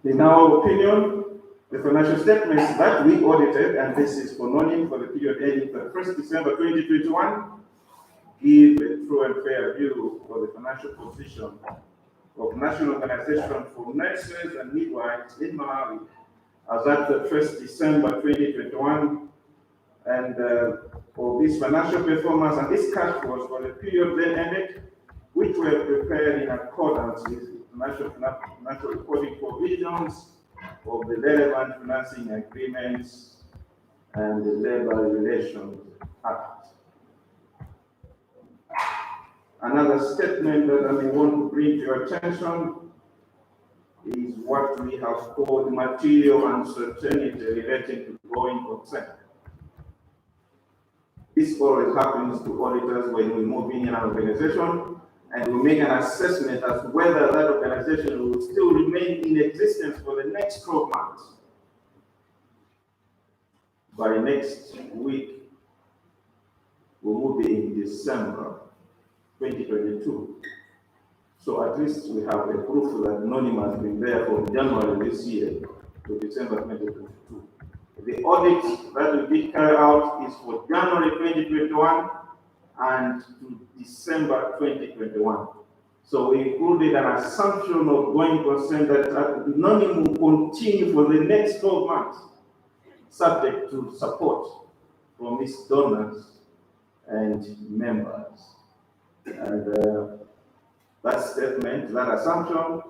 In our opinion, the financial statements that we audited, and this is for NONIM for the period ending 1st December 2021, give a true and fair view for the financial position of National Organization for Nurses and Midwives in Malawi as at the 1st December 2021, and for this financial performance and this cash flows for the period then ended, which were prepared in accordance with financial reporting provisions of the relevant financing agreements and the Labor Relations Act. Another statement that I may want to bring to your attention is what we have called material uncertainty relating to going concern. This always happens to auditors when we move in an organization and we make an assessment as to whether that organization will still remain in existence for the next 12 months. By next week, we will be in December 2022. So at least we have a proof that NONIM has been there from January this year to December 2022. The audit that we did carry out is for January 2021 and to December 2021. So we included an assumption of going concern that NONIM will continue for the next 12 months, subject to support from its donors and members. And that statement, that assumption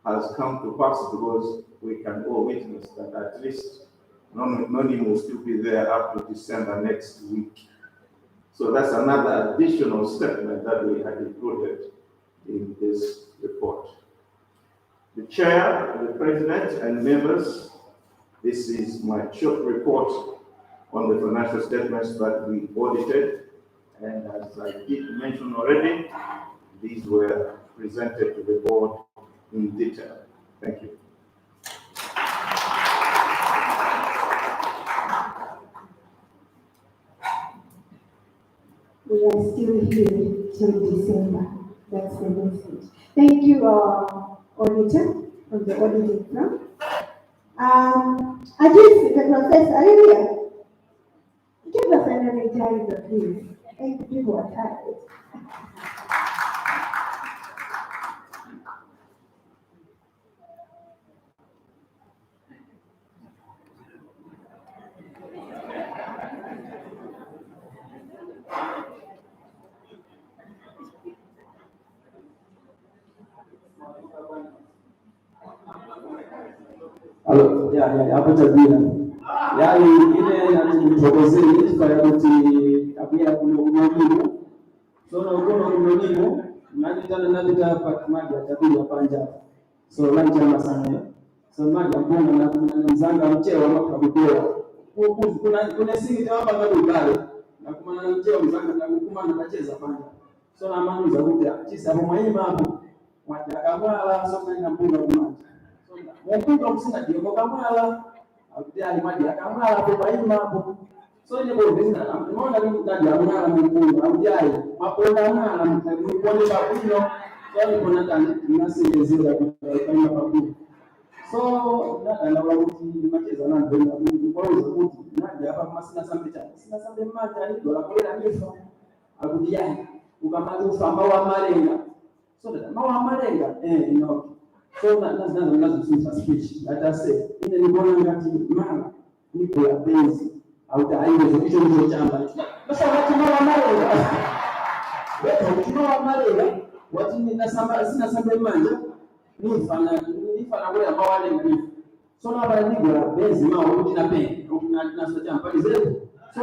has come to pass because we can all witness that at least NONIM will still be there up to December next week. So that's another additional statement that we had included in this report. The chair, the president, and members, this is my short report on the financial statements that we audited. And as I did mention already, these were presented to the board in detail. Thank you. We are still here till December. That's the message. Thank you, auditor from the auditing firm. I guess the professor, are you here? Give us an energizer, please. 8 people are tired. hapo tabia. Yaani ile inatupotezea kwa kuti kabla kuna umuhimu. So na ukono umuhimu najita hapa maji atabia panja. So maji ama sana. So maji mbona na mzanga mcheo ama kabukua. Kuna singi hapa bado pale. Na kuma na mcheo mzanga na kuma anacheza panja. So na manu za kuja kisa muhimu hapo. Maji akamala so na mpunga kwa mpunga kusina ndio kamala akijali maji akamala hapo baima hapo so ile bodi sana unaona mimi ndaje amana mpunga akijali maponda mwana mponde babuno so ni kuna ndani ninasingezea kufanya babu so na wakati macheza na ndio kwa hiyo kuti ndaje hapa masina sambe cha sina sambe maji ni dola kwa nifo akijali ukamaliza ufamba wa malenga so ndio mawa malenga ino so lazima speech let us say ile ni bwana ngati mama niko ya benzi au taifa hicho hicho chamba sasa watu mara wewe mara watu ni sina samba manja nifana wale ambao wale ni so na bali niko ya benzi mao uti na pen na so chamba zetu so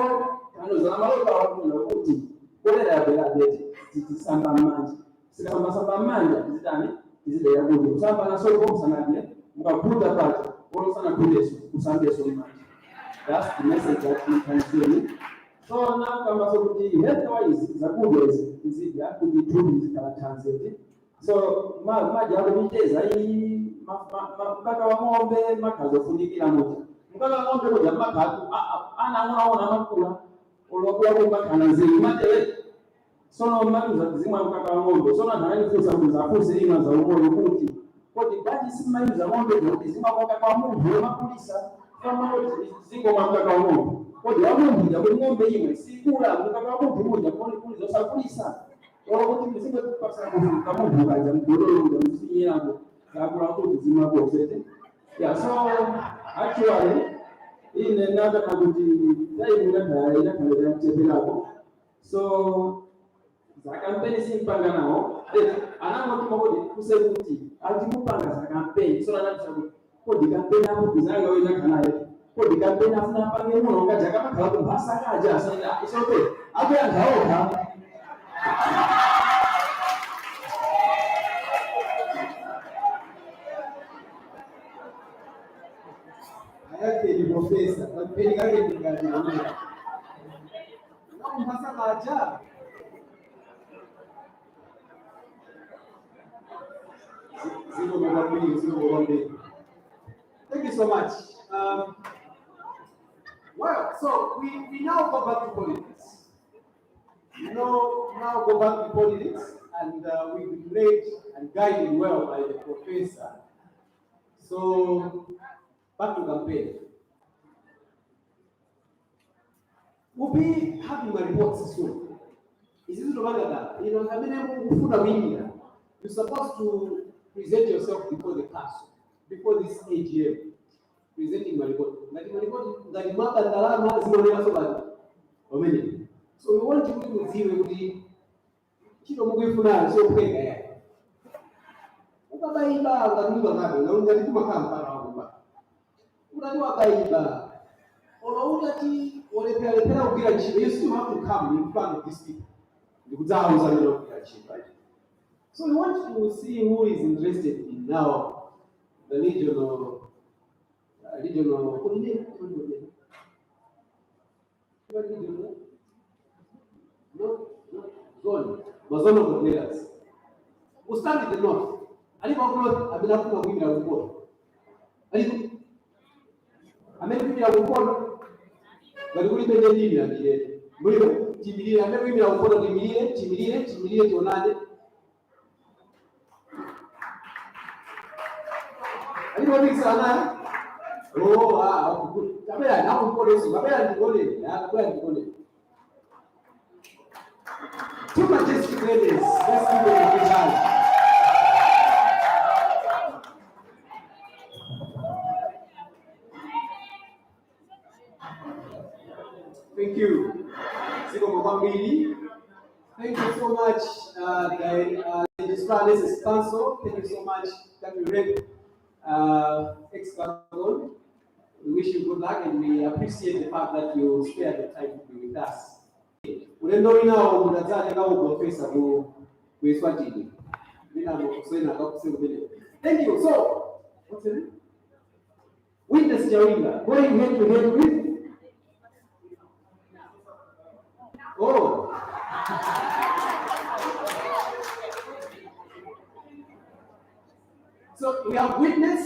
kano za mara kwa watu na uti kule ya bela samba manja samba manja zitani izile ya Mungu samba na soko sanadie mkabuta pato wala sana kudesu usambe so much that's the message that you can see so na kama so kuti headwise za kudezi izidi ya kujituni zikala tanzete so maji hapo miteza hii mpaka wa ng'ombe makazo funikila moja mpaka ng'ombe moja mpaka anaona makula ulokuwa mpaka anazidi matele sono mali za kuzima mpaka ng'ombe sono na fursa za fursa ina za umoyo kuti kodi baji simali za ng'ombe ndio kuzima kwa Mungu makulisa kama zingo mpaka ng'ombe kodi wa Mungu ya ng'ombe hiyo si kula mpaka Mungu moja kuli za sakulisa wala kuti mzingo kupasa kwa Mungu kaja mdororo ndio msingi yangu kabla kuzima kwa fete ya so actually ine nada na kuti dai ina kale tepelako so za kampeni simpanga nao anamo kimogodi kusebuti atikupanga za kampeni so na kodi kampeni hapo kuzanga wewe kanaye kodi kampeni afuna pange muno ngaja kama kala bahasa kaja so isote hapo yangaoka ayake ni profesa kampeni yake ni gani na bahasa kaja. Thank you so much. Well, so we now go back to politics. Now go back to politics, and we've been led and guided well by the professor. So back to campaign. We'll be having my reports soon. Is this that? You're supposed to present yourself before the council, before this AGM, presenting my report. Like my report, so we want you to see with the Chino Mugifuna, so okay. Ukabaiba, Ganuba, no, that you come around. Ukabaiba, or Ugati, or if you still have to come in front of these people. Right? So we want to see who is interested in now the regional zone of the players. We'll start with the north. I believe I've been up to a winner report. I mean, we have a report, but we will be in the Timidity, I never even afford to Timidity to Nade. Anybody sana? Oh, wow, good. Kabela, now we call this. Kabela, you go in. Yeah, Kabela, you go in. Two majestic ladies. Let's give them a big hand. Thank you. Thank you so much, the Legislative Council. Thank you so much, Dr. Rep, ex-Council. We wish you good luck and we appreciate the fact that you spared the time to be with us. Ulendo winawo munadzaja kawo professor ku Eswatini. Thank you. So, what's the name? Witness Jawinga, going head to head with. Oh. So we have witness,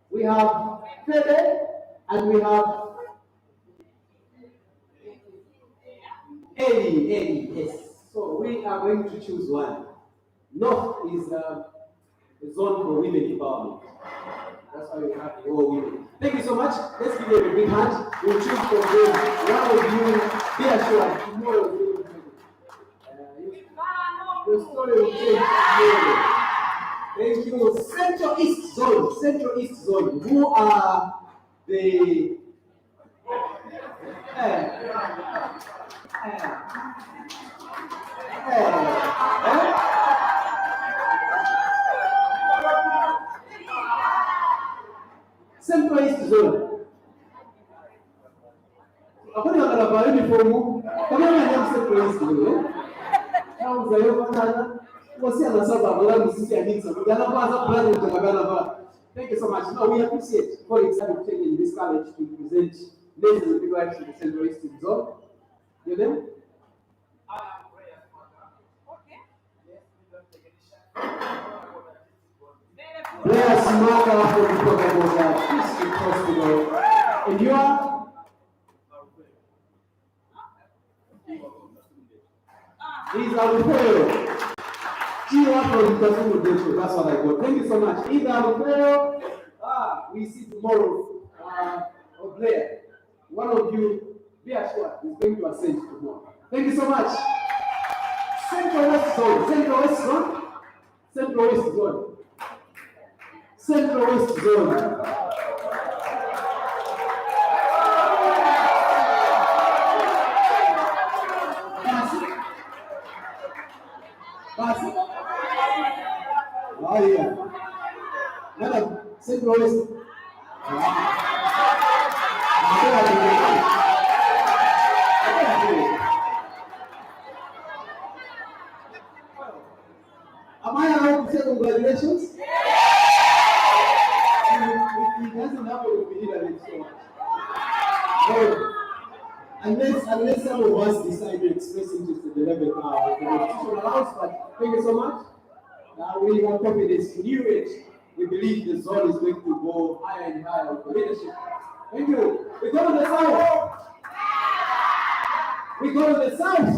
we have Fede, and we have Eddie, yes. So we are going to choose one. North is a zone for women empowerment. That's why we have all women. Thank you so much. Let's give them a big hand. We'll choose for them. One of you, be assured, tomorrow your story will change tomorrow. Thank you. Central East Zone. Who are the Central East Zone. According to the uniform, come on, Central East Zone. Thank you so much. No, we appreciate colleagues having taken this college to present ladies and midwives to the Central East Zone. You know? Blair Smaka from the program Christian Hospital. And you are? He's Alufeo. That's what I got. Thank you so much. He's Alufeo. We see tomorrow. Blair. One of you, be assured, is going to ascend tomorrow. Thank you so much. Central West Zone. Central West Zone. Central West Zone. Central West Zone. Oh yeah. Madam, Central West. Am I allowed to say congratulations? If he doesn't have a opinion, so unless some of us decide to express interest in the level the constitution allows, but thank you so much. We have confidence in you. We believe the zone is going to go higher and higher with the leadership. Thank you. We go to the south. We go to the south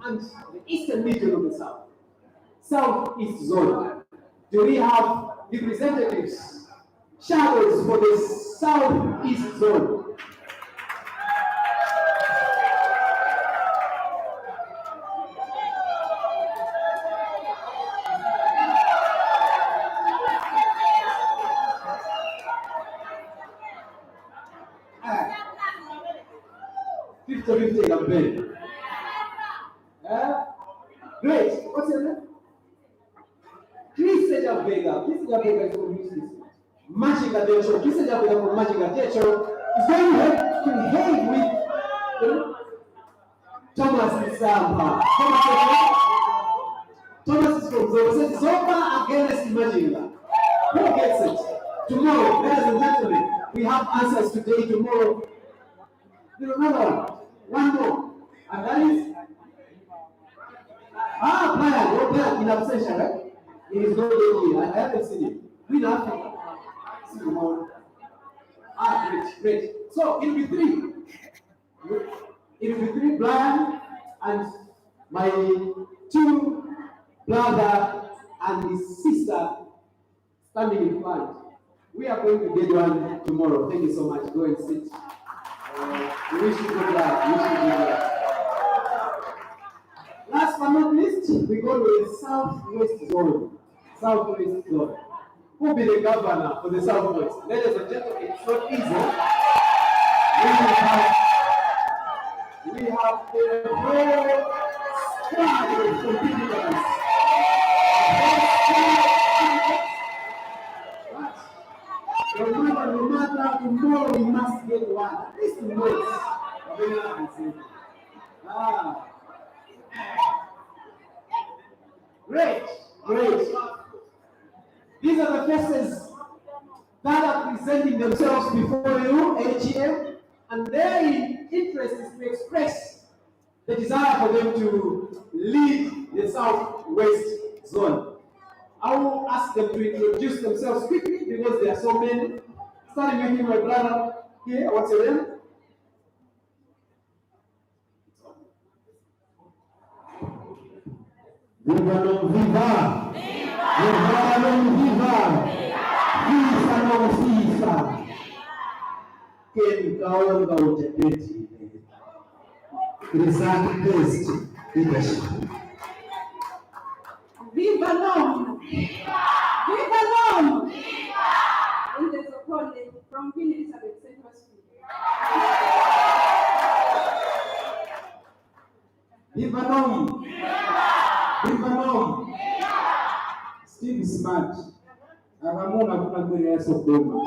and the eastern region of the south. Southeast zone. Do we have representatives, shadows for the southeast zone? Campaign. Great. What's your name? Chris Vega. Chris Vega is from Houston. Magic Attention. Chris Vega from Magic Attention is going to head with Thomas Isamba. Thomas is from Zoba. Zoba against Imagine. Who gets it? Tomorrow, ladies and gentlemen, we have answers today, tomorrow. You remember one more, and that is Brian in absentia, right? He is not here. I haven't seen him. We don't see him on. Great. So it will be three. It will be three, Brian and my two brother and his sister standing in front. We are going to get one tomorrow. Thank you so much. Go and sit. We wish you good luck. Last but not least, we go to the southwest zone. Southwest zone. Who will be the governor for the southwest? Ladies and gentlemen, it's not easy. We have a whole squad of competitors. No matter, tomorrow least notes. Ah. Great, great. These are the faces that are presenting themselves before you, AGM, and their interest is to express the desire for them to lead the Southwest Zone. I will ask them to introduce themselves quickly because there are so many. Starting with my brother here, what's your name? Viva non viva! Viva non viva! Visa non visa! Quem caonga o debate? Result based leadership. Viva Nom! Viva Nom! In the Zokonde from Queen Elizabeth Central School. Viva Nom! Viva Nom! Steve Smart. Akamuna kuna kweli ya Sodoma.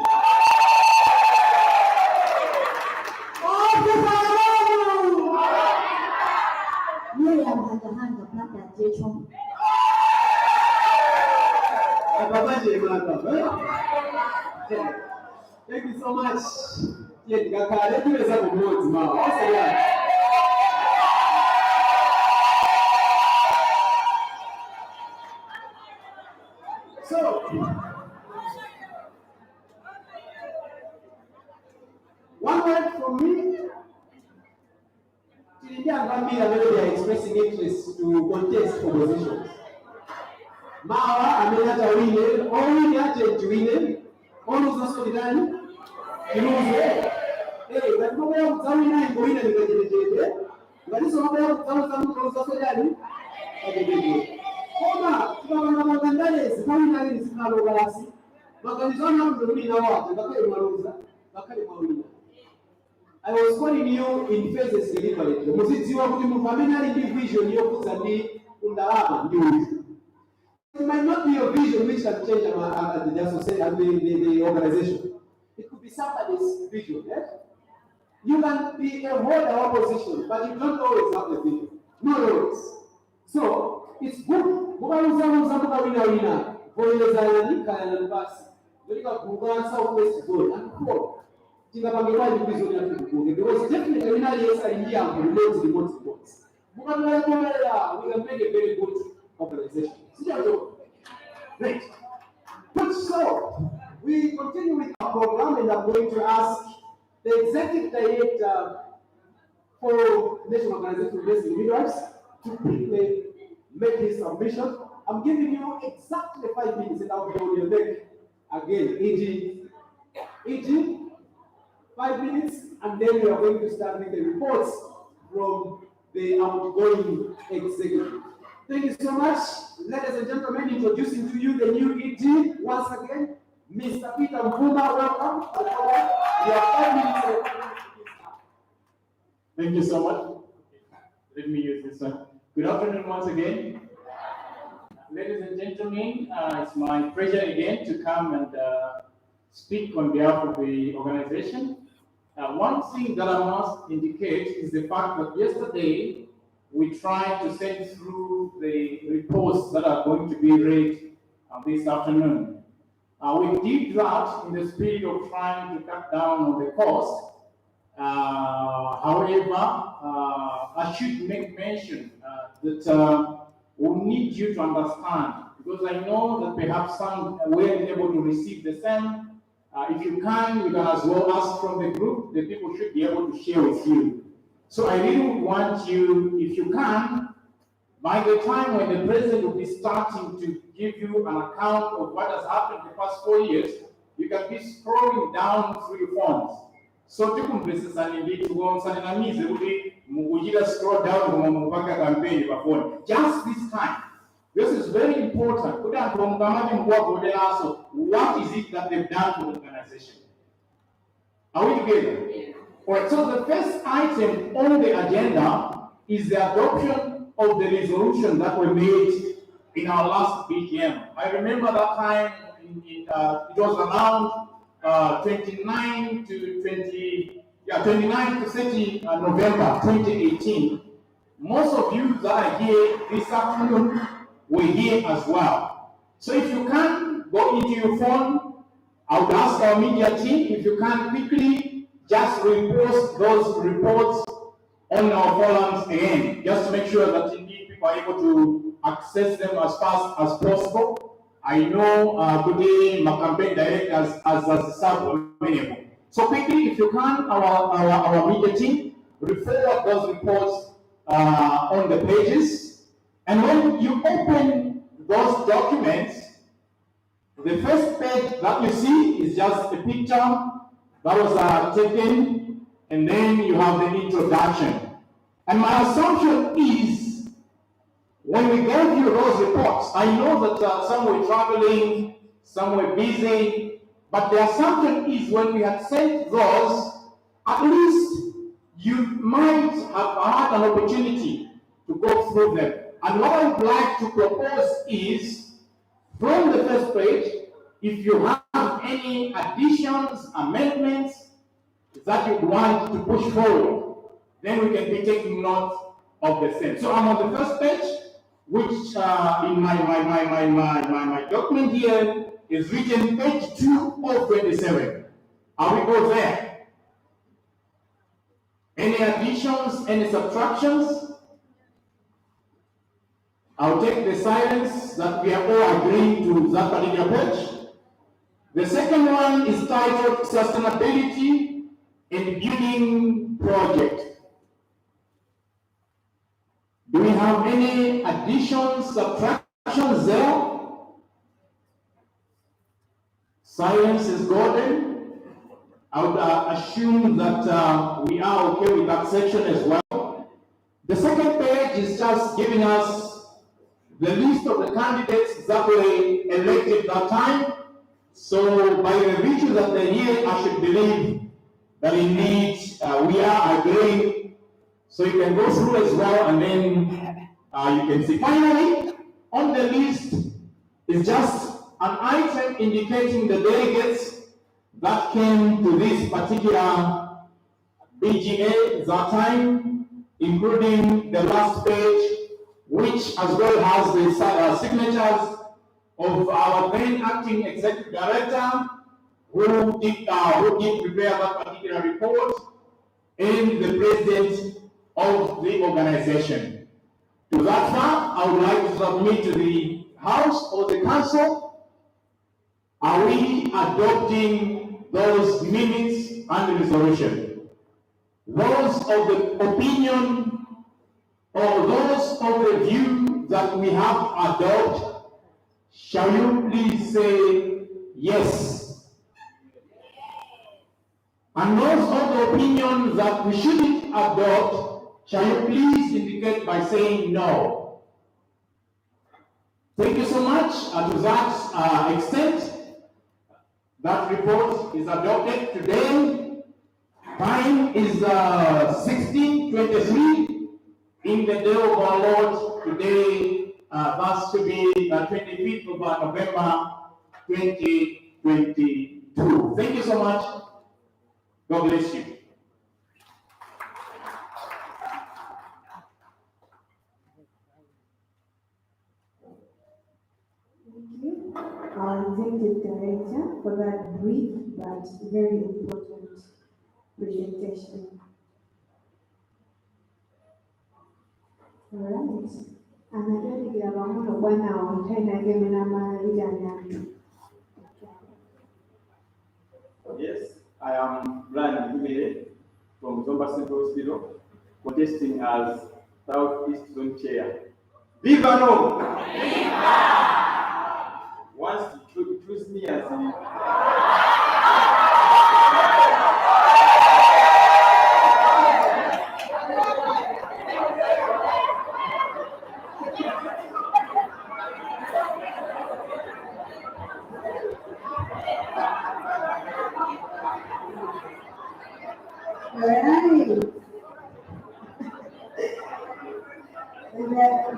Yeye anahanga plaka ya jecho. Thank you so much. So, one word from me. They are expressing interest to contest for positions. Mawa ameleta wile, all the agent wile, all of us are done. You know, hey, but no way of telling I go in and get it. But it's not way of telling them to go to done. Koma, kama magandale, kama nani sinalo galasi. Magalizana mdoni na watu, bakale maruza, bakale mawina. I was calling you in phases deliberately. Muziti wa kuti mufamina division yokuza ndi undalama ndi. It might not be your vision which can change the organization. It could be somebody's vision. Yes? You can be a holder of position, but you don't always have the vision. Not always. So it's good. Southwest Zone and core. Because definitely we can make a very good organization. Great. Good. So we continue with our program, and I'm going to ask the executive director for National Organization of Basic Midwives to quickly make his submission. I'm giving you exactly 5 minutes, and I'll be on your neck again. EG, 5 minutes, and then we are going to start with the reports from the outgoing executive. Thank you so much. Ladies and gentlemen, introducing to you the new EG once again, Mr. Peter Mbuma. Welcome. You have 5 minutes. Thank you so much. Let me use this one. Good afternoon once again. Ladies and gentlemen, it's my pleasure again to come and speak on behalf of the organization. One thing that I must indicate is the fact that yesterday we tried to send through the reports that are going to be read this afternoon. We did that in the spirit of trying to cut down on the cost. However, I should make mention that we need you to understand, because I know that perhaps some weren't able to receive the same. If you can as well ask from the group. The people should be able to share with you. So I really would want you, if you can, by the time when the president will be starting to give you an account of what has happened the past 4 years, you can be scrolling down through your phones. So to scroll down just this time. This is very important. What is it that they've done to the organization? Are we together? Alright, so the first item on the agenda is the adoption of the resolution that were made in our last BGM. I remember that time it was around 29 to 20, 29 to 30 November 2018, most of you that are here this afternoon were here as well. So if you can go into your phone, I would ask our media team if you can quickly just repost those reports on our forums again, just to make sure that indeed people are able to access them as fast as possible. I know today my campaign director has available. So quickly, if you can, our media team will forward those reports on the pages. And when you open those documents, the first page that you see is just a picture that was taken, and then you have the introduction. And my assumption is, when we gave you those reports, I know that some were traveling, some were busy, but the assumption is when we had sent those, at least you might have had an opportunity to go through them. And what I would like to propose is, from the first page, if you have any additions, amendments that you want to push forward, then we can be taking note of the same. So I'm on the first page, which in my document here is written page 2 of 27. I will go there. Any additions, any subtractions? I'll take the silence that we are all agreeing to that particular page. The second one is titled Sustainability and Building Project. Do we have any additions, subtractions there? Silence is golden. I would assume that we are okay with that section as well. The second page is just giving us the list of the candidates that were elected that time. So by the virtue that they're here, I should believe that indeed we are agreeing. So you can go through as well, and then you can see. Finally, on the list is just an item indicating the delegates that came to this particular BGA that time, including the last page, which as well has the signatures of our then acting executive director, who did prepare that particular report, and the president of the organization. To that far, I would like to submit to the House or the Council, are we adopting those minutes and resolution? Those of the opinion or those of the view that we have adopted, shall you please say yes? And those of the opinion that we shouldn't adopt, shall you please indicate by saying no? Thank you so much. And to that extent, that report is adopted today. Time is 16:23 in the day of our Lord. Today, that's to be 25th of November 2022. Thank you so much. God bless you. Thank you, our Executive Director, for that brief but very important presentation. All right. Anatoliya bamuno bwana ontena gemena maidanya. Yes, I am Brian Biennial from Zomba Central Hospital, contesting as Southeast Zone Chair. Viva no! Viva! Once you choose me as the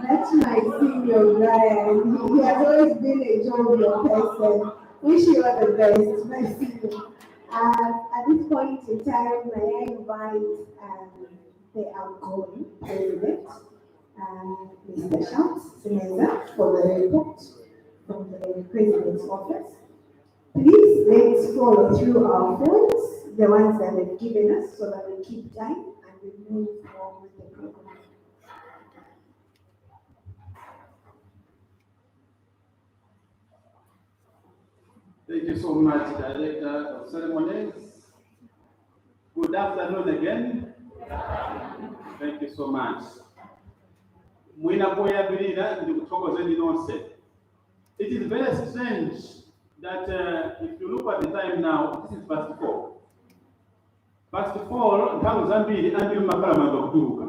That's my senior guy, and he has always been a jovial person. Wish you all the best, my senior. At this point in time, may I invite the outgoing president, Mr. Shams Semeza, for the report from the president's office. Please let's follow through our phones, the ones that they've given us, so that we keep time and we move on with the program. Thank you so much, Director of Ceremonies. Good afternoon again. Thank you so much. It is very strange that if you look at the time now, this is past 4. Past 4, nthawi zambiri ambiri makhala madoktuka.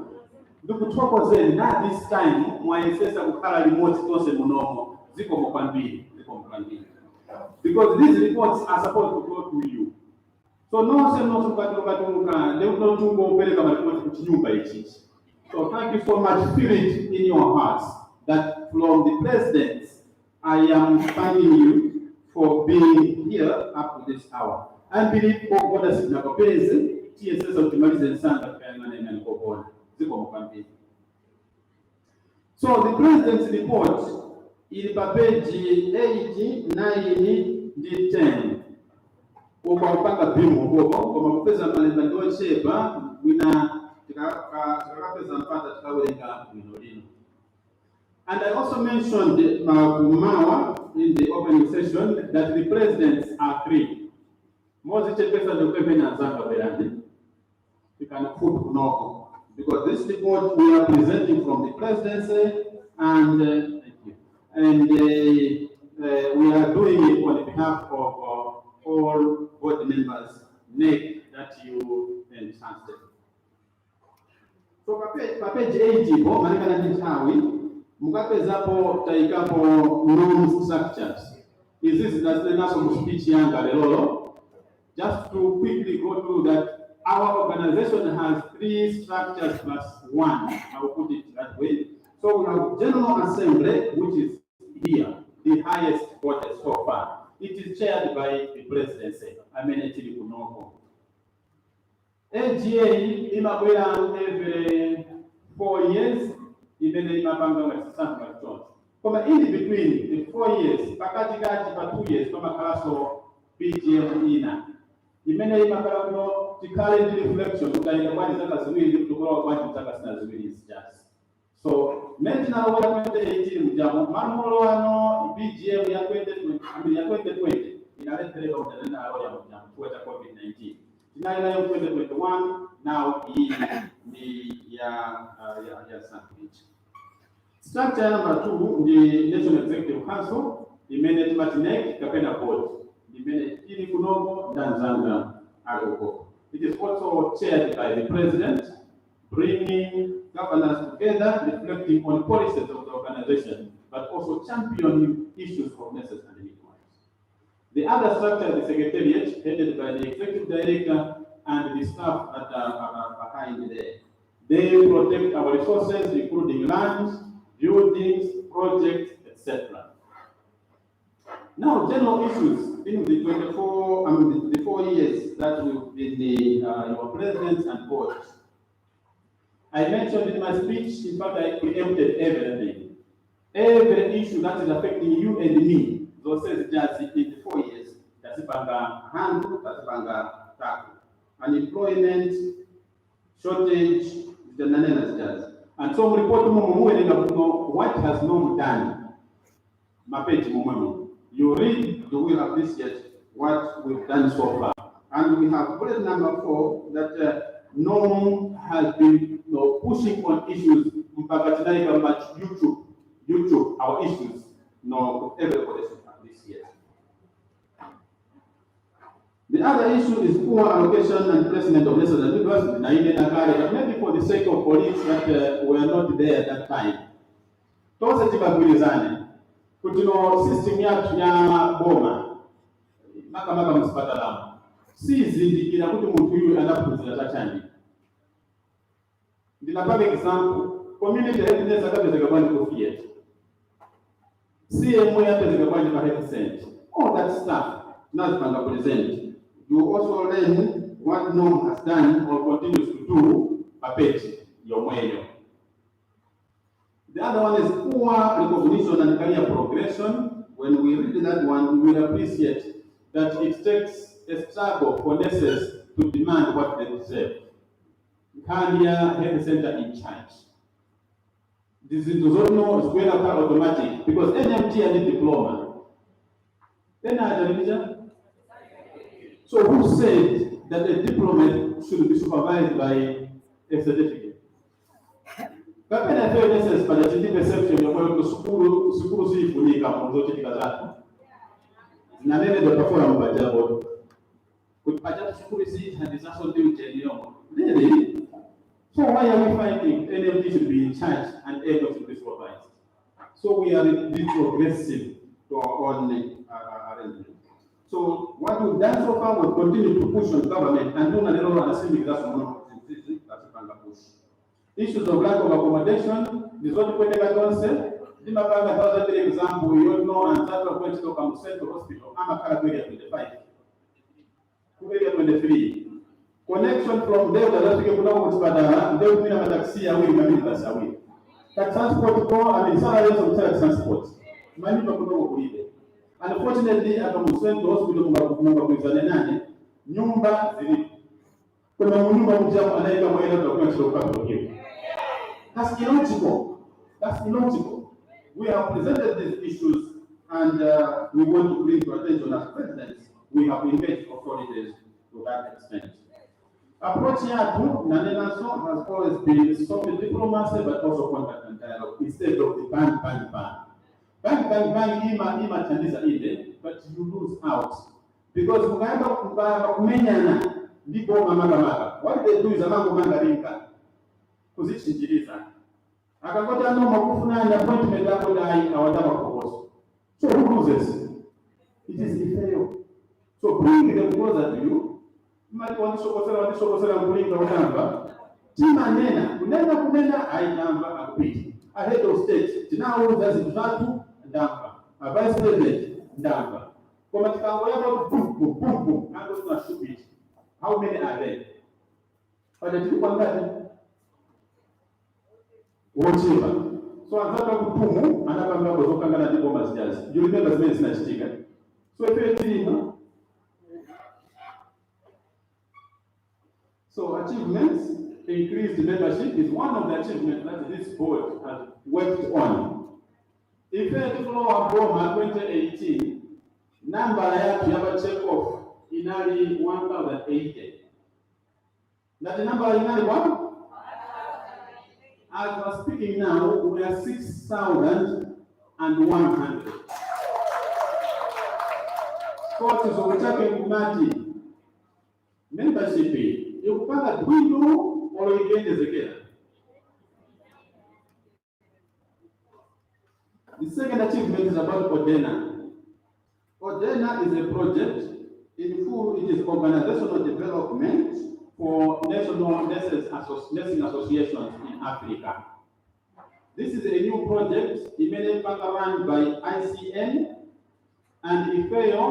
Ndikuthokozeni na this time mwayesesa kukhala remote tonse munomo zikomo kwambiri. Because these reports are supposed to go to you. So no se no tukatuluka they will not go peleka maripoti kuchinyumba ichi. So thank you so much. Feel it in your hearts that from the president I am thanking you for being here up to this hour. I believe God has been a pezi TSS optimizes and Santa and Kokona. So the president's report is page 8, 9, 10. Ukapanga bimu huko kama pesa mbalimbali shepa wina tukapeza mpata tukawelenga minolino. And I also mentioned Mawa in the opening session that the presidents are 3. Most pesa ndio pepena zanga belandi. You can put no because this report we are presenting from the presidency and thank you. And we are doing it on behalf of all board members NEC that you entrusted. So page 80 po maana nitawi mukapezapo taikapo room structures. Is this that's the national speech yanga lelo? Just to quickly go through that, our organization has 3 structures plus 1. I will put it that way. So we have General Assembly, which is here, the highest body so far. It is chaired by the presidency. I mean, it is Kunoko. AGA imabwera every 4 years, even in Mapanga with Santa John. From in between the 4 years, pakati pa 2 years, from a classo PGM ina. Imene imabwera no the current reflection, ukaenda kwani zaka ziwili kutoka kwani zaka sina ziwili is just. So, mention our 2018 mjamu manulo ano PGM ya 2020 inaleteleka utanena ya mjamu kuweta COVID-19. Inayo 2021 now ni ya sandwich. Structure number 2 the National Executive Council, the management NEC kapenda board, the management kunogo danzanga agoko. It is also chaired by the president, bringing governors together, reflecting on policies of the organization, but also championing issues of nurses and midwives. The other structure is the secretariat, headed by the executive director and the staff that are behind there. They protect our resources, including land, buildings, projects, etc. Now, general issues in the 4 years that we've been your presidents and boards. I mentioned in my speech, in fact, I preempted everything. Every issue that is affecting you and me, those says just in the 4 years, that's banga handle, that's banga tackle. Unemployment, shortage, the nanenas does. And so report what has not done. My page, you read, you will appreciate what we've done so far. And we have bullet number 4 that NOM has been pushing on issues YouTube, our issues, everybody should have this year. The other issue is poor allocation and placement of lessons and members, but maybe for the sake of colleagues that were not there at that time. Tose tibagulizane. Kutino system ya boma. Maka msipata lamu. Si zindikira kuti muntu yuyu anaphunzira tachandi. Ndinapanga example, community healthiness akapezeka kwani kofia. CMO yapezeka kwani pa health center. All that stuff, nazipanga present. You also learn what NOM has done or continues to do, apeti, yomweyo. The other one is poor recognition and career progression. When we read that one, we will appreciate that it takes a struggle for nurses to demand what they deserve. Career health center in charge. This is not going to automatic because NMT and the diploma. Then so who said that a diploma should be supervised by a certificate? But when I feel this but the perception of going to school see for the Nanene the perform by Jabot. Could Pajab school see and disaster duty? Really? So why are we finding NMT should be in charge and able to be supervised? So we are retrogressive to our own arrangement. So what we've done so far will continue to push on government and do a little assembly that's one push. Issues of lack of accommodation, this what we take concept. Dimapanga 1,000 example, you know, and that of going to KAMUZU hospital. I'm a area 25. Area 23. Connection from there, the last people know what's bad, they will be a taxi away, maybe that's away. That transport go, I mean, salaries of transport. Many people know what we did. Unfortunately, at KAMUZU hospital, nyumba zili. Kuna nyumba mjamu anaika mwela kwa kwa hiyo. That's illogical. That's illogical. We have presented these issues and we want to bring to attention as presidents. We have engaged authorities to that extent. Approach here to Nanenaso has always been soft diplomacy but also contact and dialogue instead of the bang, bang, bang. Bang, bang, bang, ima chandiza ile, but you lose out. Because kumenyana, ndipo mama. What they do is amango mangarinka. Kuzichinjiriza. Akakota no makufuna and appointment yako dai awataka kukosa. So who loses? It is the fail. So bring them closer to you. Mali wanishokosela kulinga utamba. Tima kunena ainamba akupiti. A head of state, tinauza zitatu ndamba. A vice president ndamba. Kwa matikango yako boom, and those are stupid. How many are there? But the two one whatever. So anataka kutumu anapanga kuzokanga na diplomas jazz. You remember the na chitika. So so achievements, increased membership is one of the achievements that this board has worked on. In fact, flow of Roma 2018, number ya check off inali 1,080. That the number inali one? As we're speaking now, we are 6,100. Scott is overtaking Kumati. Membership, you can do or you get this again. The second achievement is about ODENA. ODENA is a project in full, it is organizational development for national nursing associations in Africa. This is a new project, run by ICN, and IFEO,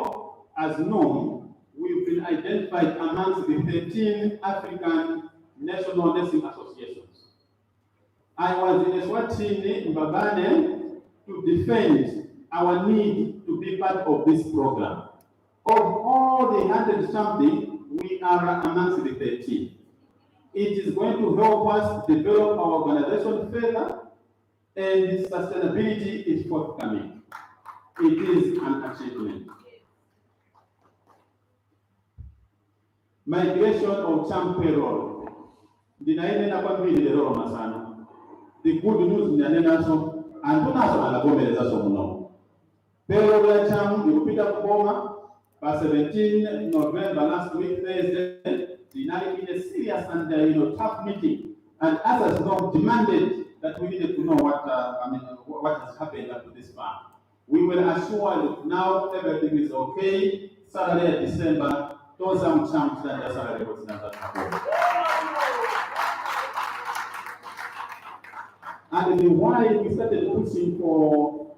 as known, we've been identified amongst the 13 African national nursing associations. I was in Eswatini, Mbabane, to defend our need to be part of this program. Of all the 100-something, we are amongst the 13. It is going to help us develop our organization further, and sustainability is forthcoming. It is an achievement. Migration of CHAM payroll. The good news in the nation, and to national payroll ya CHAM, you pick up by 17 November last week, Thursday, in a serious and tough meeting, and others demanded that we needed to know what has happened up to this part. We will assure that now everything is okay. Salary at December, those chance that the salary was not happening. And the why we started pushing for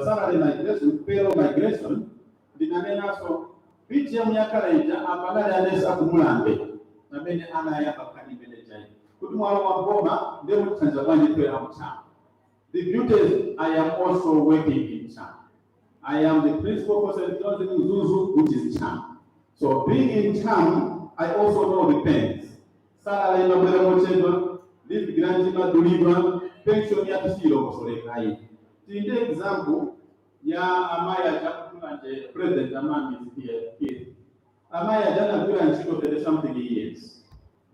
salary migration, payroll migration, the Name also Biti ya myakalaita amalala yanesa kumulambe amene anayamba kanimene chai kuti mwala wa Goma nde mutsanza bwanji kwera mutama. The beauty is I am also working in CHAM. I am the principal for St. John's in Zuzu, which is CHAM. So being in CHAM, I also know the pains. Salary no bela mochendo, live grandima deliver, pension ya tusilo mosolekai. Tinde example ya amaya jakulanje president amami here. Amaya jana kula nchiko for something years.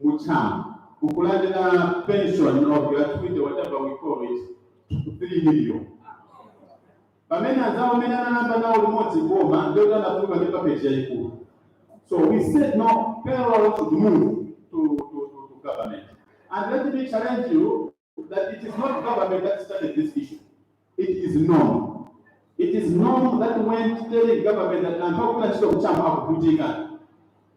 Mucham, ukulande na pension of gratuity, whatever we call it, 3 million. Bamena zao mena na namba na ulimoti Goma, ndio tunatuka nipa page ya ikulu. So we said no, payroll should move to government. And let me challenge you that it is not government that started this issue. It is norm. It is norm that went telling government that I'm talking about CHAM Akuputika,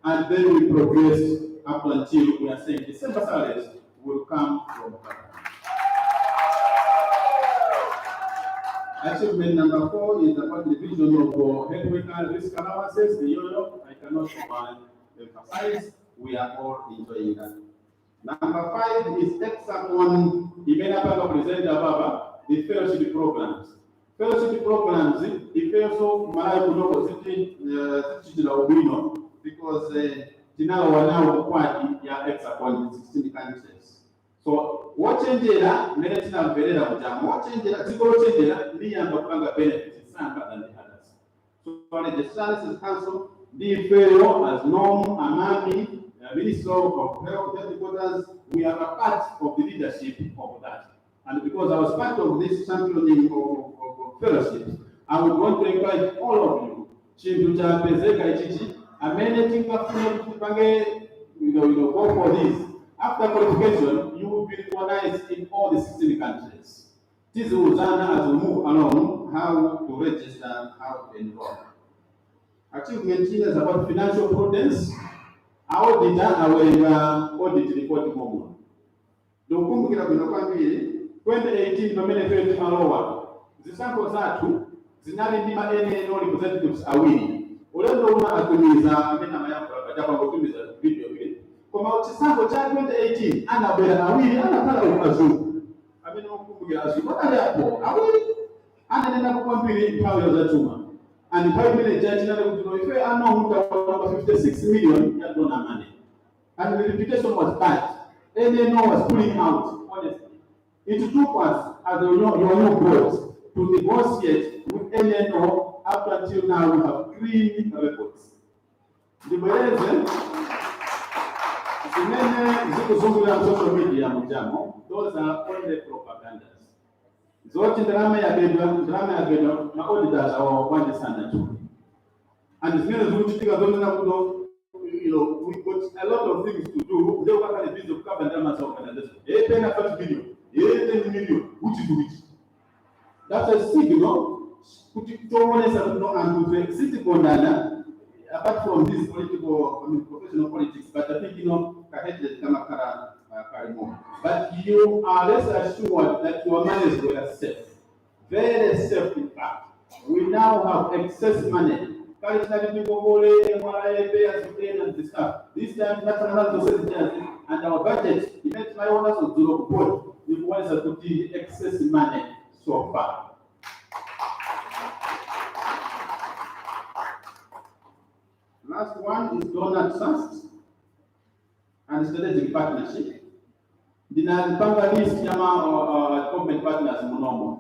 and then we progress up until we are saying December salaries will come from government. Achievement number 4 is about the vision of health worker risk allowances, the YOLO. I cannot emphasize, we are all enjoying that. Number 5 is extra on Imenapaka present ababa, the fellowship programs. Fellowship programs, the fellowship Malaya Kunoko City, Ubino, because Tinala Wanao Kwati, ya extra on 16 countries. So, watching data, medicine vereda mujamo, watching data, zero data, me and Bapanga benefits stronger than the others. So, for the Services Council, the fellow as norm, Amami, Minister of Health, headquarters, we are a part of the leadership of that. And because I was part of this championing of fellowships, I would want to invite all of you, Chinduja, Pezeka, Ichichi, amenity, go for this. After qualification, you will be recognized in all the 16 countries. This will learn as we move along how to register, how to enroll. Achievement is about financial prudence. Our data, our audit report moment. The Kumukira Binokwambiri, 2018 nominated Malowa. The sample zatu, zinali ndima NNO representatives awini. Ulendo una atumiza, amena mayampa, japa kutumiza video vile. Kwa chisambo cha 2018 anabela awili anataka ukazungu. Amena Kumukira azu. Wakati hapo awili ananena kukwambiri mpawe za chuma. And 5 minutes judge na kutuno ife ano 56 million ya donor money. And the reputation was bad. NNO was pulling out, honestly. It took us as your new board to negotiate with NNO up until now we have clean records. The Bereze, the social media mujamo, those are only propagandas. Zote drama ya bedwa, na auditors are one sana tu. And it's going to be we've got a lot of things to do. They work on the business of carbon damage organization. 10 video, 10 million, which is which. That's a signal. Put it and to exist apart from this political, professional politics, but I think but you are less assured that your money is safe. Very safe in fact. We now have excess money. This time, and our budget, even my owners of the report, we want to put the excess money so far. Last one is donor trust and strategic partnership. The list of government partners monomo.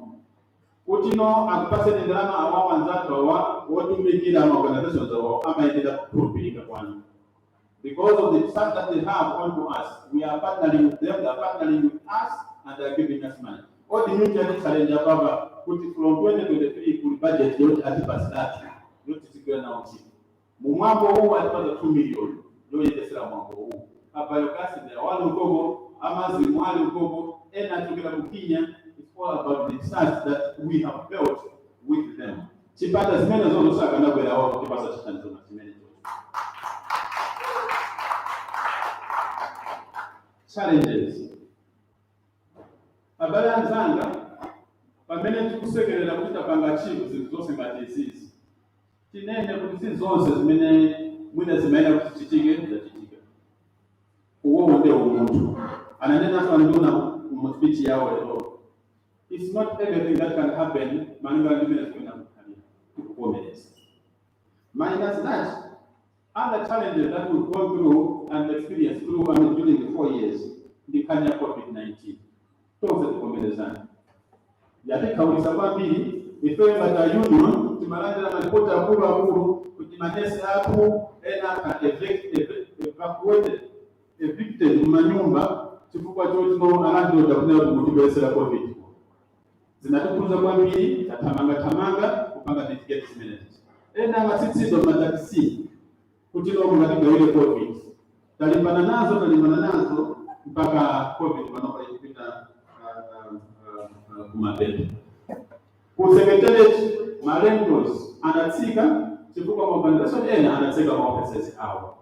Kutino akupase ni drama awa wanzatu watu mekila organizations because of the fact that they have onto us, we are partnering with them, they are partnering with us, and they are giving us money. All the new challenge above, put it from 2023 full budget, you at the past you to secure now. Mumambo who was 2 million, you is the Ramambo. Abayokasi, the one Ugogo, Amazon, one Ugogo, and Natural it's all about the trust that we have built with them. Chipata as many as all those are going to be our capacity. Challenges. Abala nzanga, pamene tikusekerera kuti tapanga chifu zinthu zonse ngati izizi. tinene kuti sizonse zimene mwina zimaenda kuti chichike zachitika. Uwo ndio umuntu. Ananena sana nduna mu speech yao leo. It's not everything that can happen maneno ngine zina kukomeza. Minus that, other challenges that we've gone through and experienced through during the 4 years, the Kenya COVID-19. Tose kukomelezana. Yatika ulisaba mbili, ife bata union, tumalanda na ripoti ya kuru kujimanesi hapo, ena evicted manyumba, chifukwa chocho alandi utakunea kumutibesela COVID. Zinatukuza kwa mbili, tamanga, kupanga mitigate management. Ena matitizo matakisi, kutilo mkatika ile COVID. Talipana nazo, mpaka COVID wanopa ikipita kumabele. Kusekretariat malengos anatsika chifukwa organization ena anatsika offices out.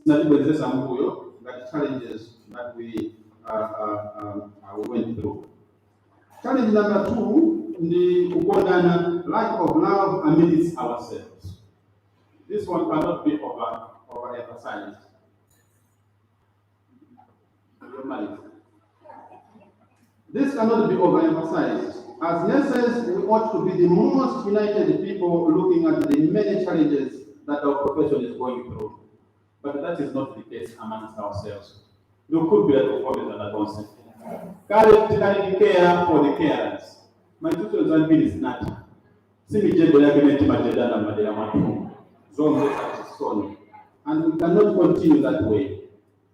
Natibwezesha mbuyo ngati challenges that we went through. Challenge number 2 ni kukondana lack of love amidst ourselves. This one cannot be overemphasized. This cannot be overemphasized. As nurses, we ought to be the most united people looking at the many challenges that our profession is going through. But that is not the case amongst ourselves. You could be a performance and a concept. Carrying care for the carers. My tutor is unbeat is not. Simi jembe yake neti majeda na madela matu. Zongo satisoni. And we cannot continue that way.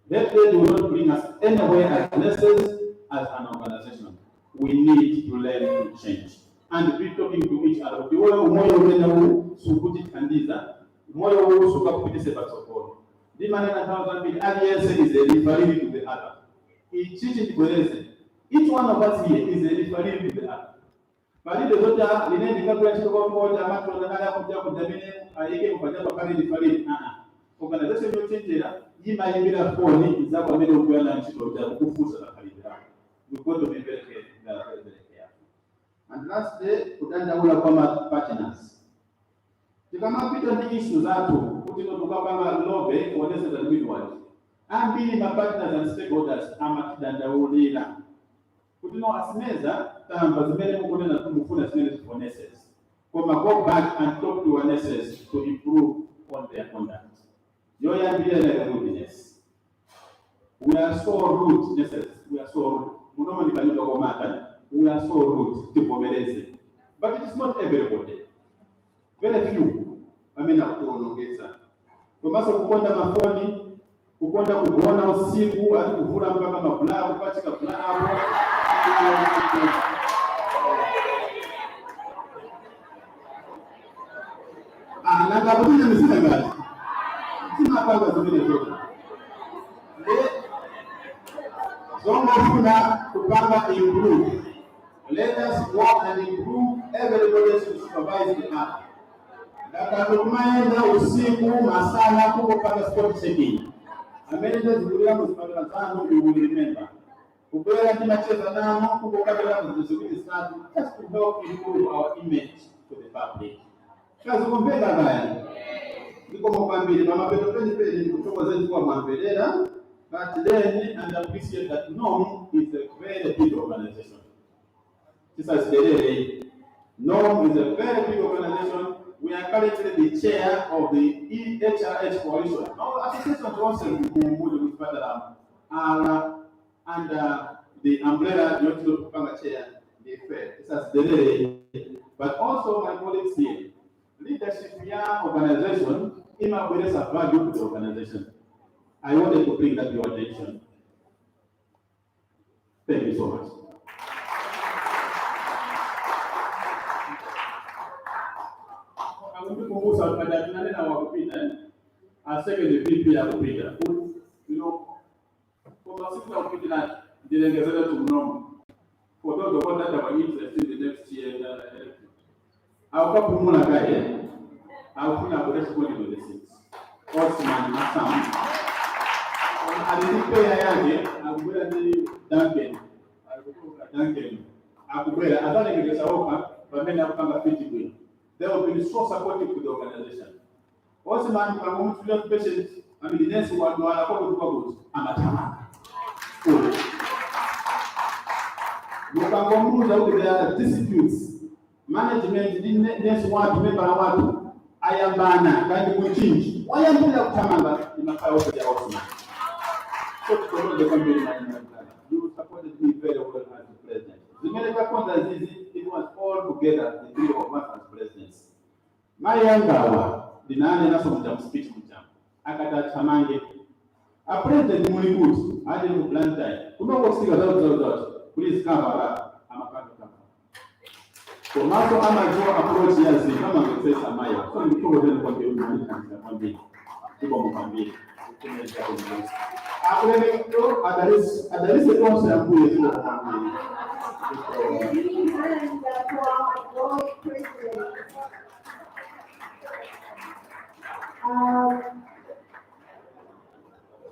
That way will not bring us anywhere as nurses, as an organization. We need to learn to change and be talking to each other. The way umoyo wena huu sukuti kandiza, umoyo huu sukapitise basokoro. The man in 1,000 people, aliyense is a referee to the other. Each one of us here is a referee to the other. Bali the zote linendika kwa chiko moja ama tunataka kuja kujamini ayeke kufanya bakari referee. Organization yochenjera yima yimira phone izakwa mbele ukuyana nchito cha kufuza na kalibira. We got to be very careful. And last day, kutandaula kwa partners. Tikamapita ndi issue zatu, kuti tukapanga lobe kuonesha za midwife. Ambili partners and stakeholders amatidandawulira. Kuti no asimeza tamba zimene mukunena kumufuna zimene for nurses. Go back and talk to our nurses to improve on their conduct. Yoyambile na goodness. We are so rude, nurses. We are so rude. We are so rude to Pomerese. But it is not everybody. Very few. I mean, kuongeza. Kumasa kukonda mafoni, kukonda kuona usiku, hadi kuvura mpaka mabla, kupachika bla hapo. Na kabuni na msina gani? Sina panga zingine zote. Zongo kuna kupanga improve. Let us work and improve. Everybody should supervise the other. Tumaenda usiku masana kuko panga sport checking. Ameleza zikulia msipanga zangu you will remember. Kubera timacheza namo kuko kabla kuzizuri sana just to help improve our image to the public. Kazi kumpenda gani? Niko mkwambili mama peto peni kutoka zaidi kwa mwambelera. But then, and appreciate that NOM is a very big organization. This is the NOM is a very big organization. We are currently the chair of the EHRH coalition. Our association also with are under the umbrella of the chair, the fair. This is the but also my colleagues here. Leadership here organization, ima with a value to the organization. I wanted to bring that to your attention. Thank you so much. I'm going to move out, but I'm not going to I second the VP of Peter. You know, for the system of Peter, the legislature to know for those of us that are interested in the next year. I'll come to Mona. I'll put up the rest of the seats. Osman Sam. Alipea yake akubera ni Duncan. Akubera adhani ningeshaoka pamene akupanga fiti kweli. they will be so supportive to the organization. Also, man, I'm patient. I mean, the next one, I'm a tamak. There are disputes. Management didn't next one to remember what I am banana, kind of change. Why am I not Tamanga in my house? So, to the company, you supported me very well as the president. The medical contract is it was all together, the three of us as presidents. My younger, the Nana National speech with them. I got that Tamange. A president Munibut, I didn't plan that. Who know what's the please come up. I'm a part of so Marco Amazon approach here, see, come and say Samaya. So you probably don't want to do one day. People can be. There is a concept who is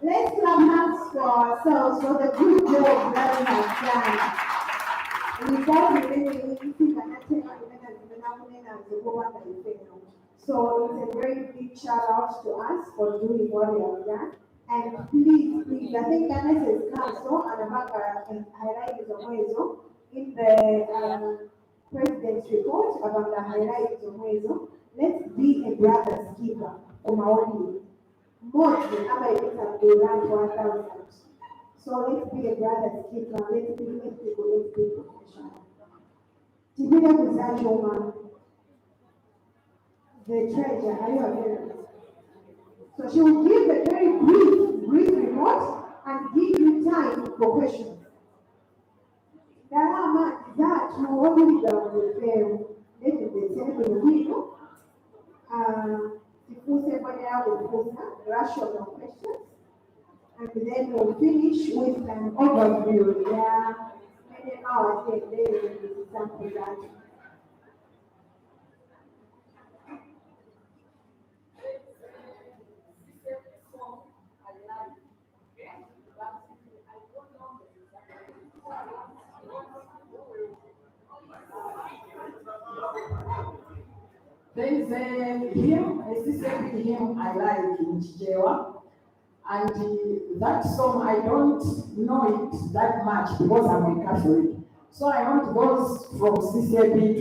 let's clap hands for ourselves for the good job that we have done. So it's a very big shout out to us for doing what we have done. And please, I think Ghana is council and Amaka highlighted in the president's report about the highlights of Wezo. Let's be a brother's keeper of our own. More than Americans do run 1,000. So let's be a brother's keeper, let's be ethical, let's be professional. Tibida Kuzachoma, the treasurer, are you aware? So she will give a very brief report and give you time for questions. That you already done with them. Let me say the video. If we say what I will pose rational questions. And then we'll finish with an overview. Yeah, many hours there will be something that. There is a hymn, a CCP hymn I like in Chichewa, and that song I don't know it that much because I'm a Catholic. So I want those from CCP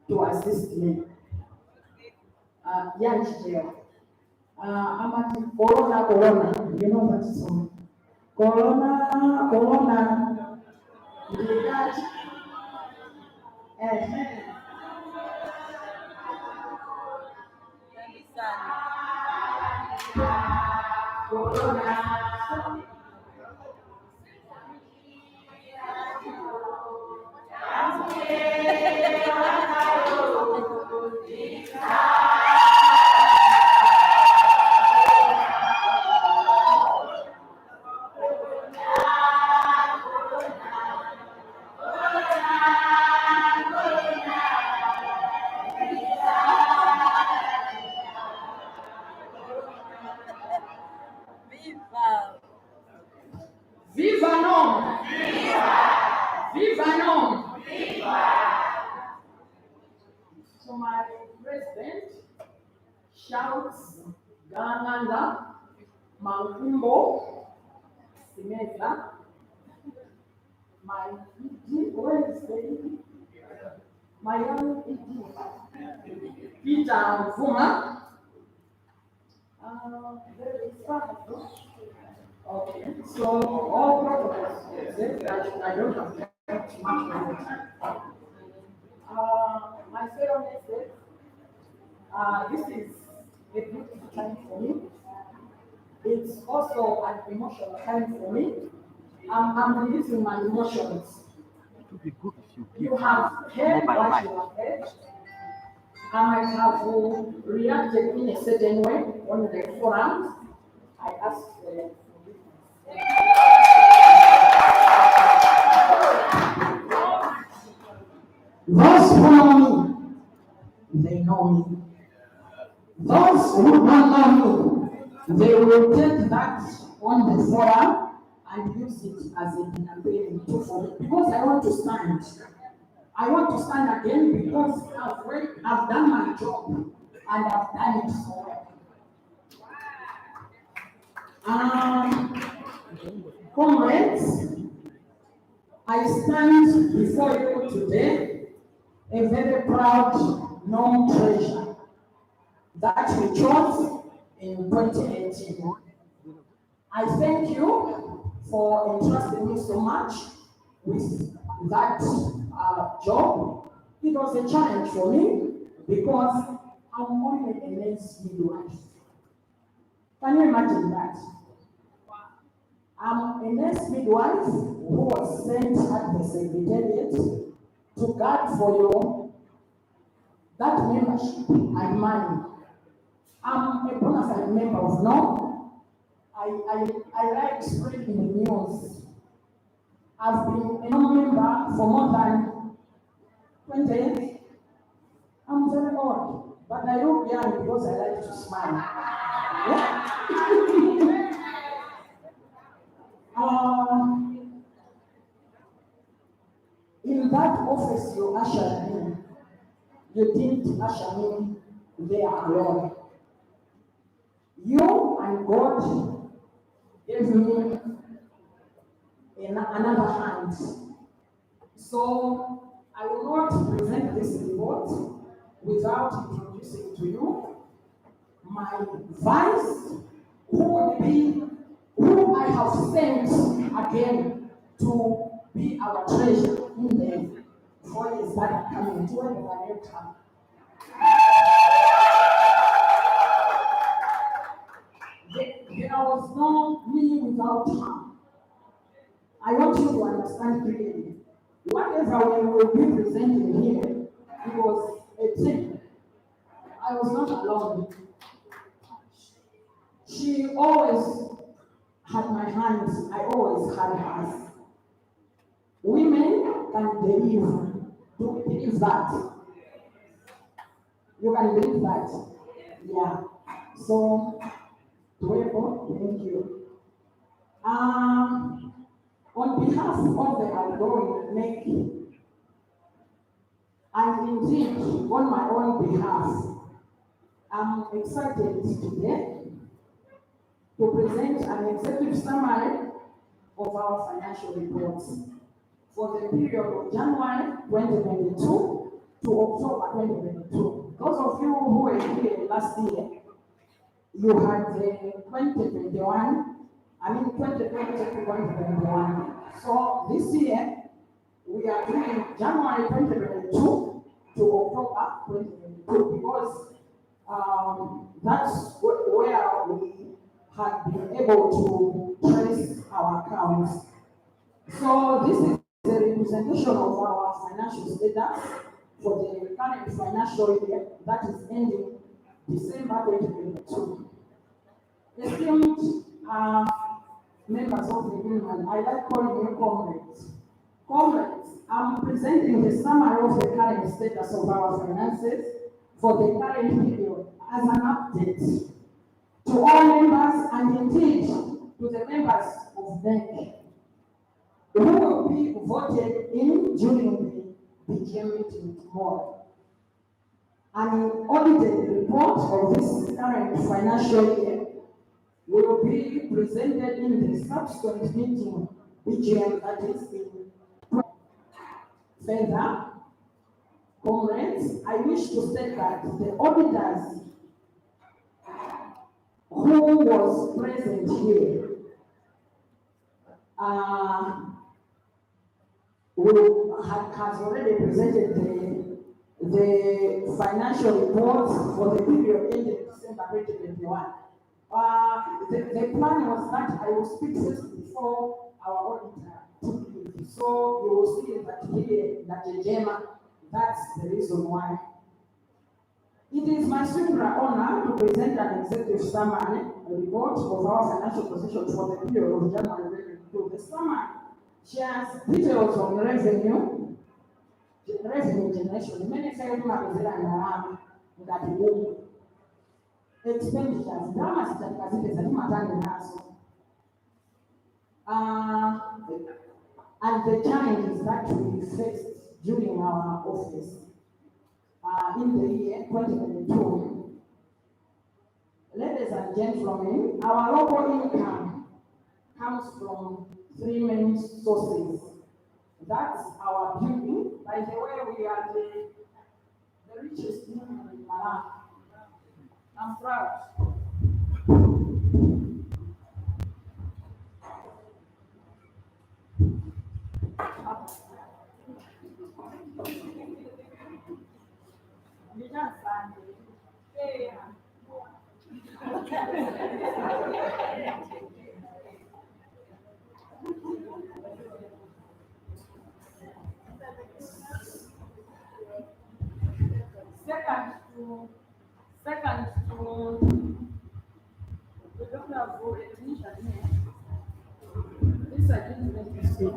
to assist me. Yeah, Chichewa. I'm at Corona, you know that song. Corona. Viva non! Viva non! So my president shouts Gananda, Mankumbo, Simeza, my ED, where is the ED? My young ED, Peter Vuma. There is Father. Okay, so all protocols exist. I don't have much time. My fellow nurses, this is a beautiful time for me. It's also an emotional time for me. I'm releasing my emotions. It would be good if you You have heard what you have heard. I might have reacted in a certain way on the forums. I ask for it. Those who know me, they know me. Those who don't know me, they will take that on the forum and use it as a campaigning tool for me because I want to stand. I want to stand again because I've done my job and I've done it so well. Comrades, I stand before you today a very proud non-treasure that we chose in 2018. I thank you for entrusting me so much with that job. It was a challenge for me because I'm only a nurse midwife. Can you imagine that? I'm a nurse midwife who was sent at the secretariat to guard for that membership and money. I'm a bona fide member of NO. I like spreading the news. I've been a member for more than 20 years. I'm very old, but I look young because I like to smile. Yeah? In that office you ushered me, you didn't usher me there alone. You and God gave me another hand. So I will not present this report without introducing to you my vice, who I have sent again to be our treasure in the 4 years that are coming to where come. There was no me without her. I want you to understand clearly. Whatever we will be presenting here, it was a team. I was not alone. She always had my hands, I always had hers. Women can deliver. Do you believe that? You can believe that? Yeah. So, thank you. On behalf of the outgoing NEC, and indeed on my own behalf, I'm excited today to present an executive summary of our financial reports for the period of January 2022 to October 2022. Those of you who were here last year, you had the 2020 to 2021. So this year, we are doing January 2022 to October 2022 because that's where we had been able to trace our accounts. So this is the representation of our financial status for the current financial year that is ending December 2022. Esteemed members of the union, I like calling you comrades. Comrades, I'm presenting the summary of the current status of our finances for the current period as an update to all members and indeed to the members of NEC who will be voted in during the BGM meeting tomorrow. An audited report of this current financial year will be presented in the subsequent meeting, BGM, that is in. Further, comrades, I wish to state that the auditors who was present here has already presented the financial reports for the period ending December 2021. The plan was that I will speak first before our auditor took leave. So you will see that here, that Gemma, that's the reason why. It is my singular honor to present an executive summary report of our financial position for the period of January 2022. The summary shares details on revenue generation. Many failed and expenditures, drama and the challenges that we faced during our office in the year 2022. Ladies and gentlemen, our local income comes from three main sources. That's our building. By the way, we are the richest union in Malawi. I'm proud. Second to we don't have recognition here. This I didn't make to speak.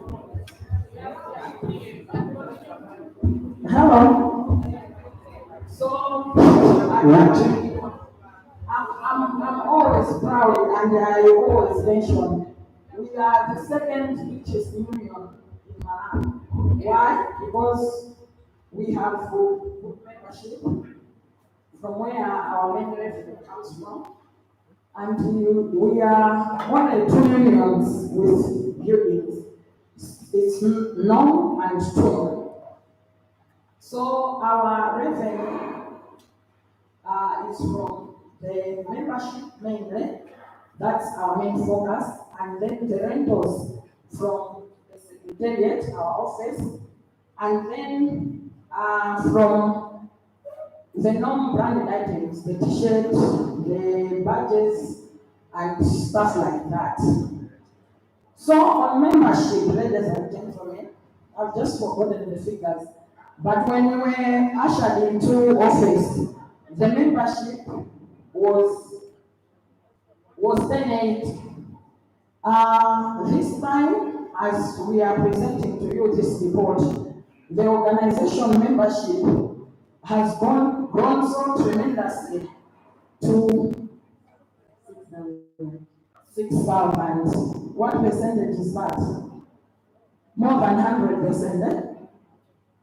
Hello. So I'm always proud, and I always mention we are the second richest union in Malawi. Why? Because we have good membership from where our main revenue comes from, and we are one of the two unions with buildings. It's known and strong. So our revenue is from the membership mainly. That's our main focus, and then the rentals from the secretariat, our office, and then from the non-branded items, the t-shirts, the badges, and stuff like that. So on membership, ladies and gentlemen, I've just forgotten the figures, but when we were ushered into office, the membership was 10.8. This time, as we are presenting to you this report, the organization membership has grown so tremendously to 6,000. What percentage is that? More than 100%. Eh?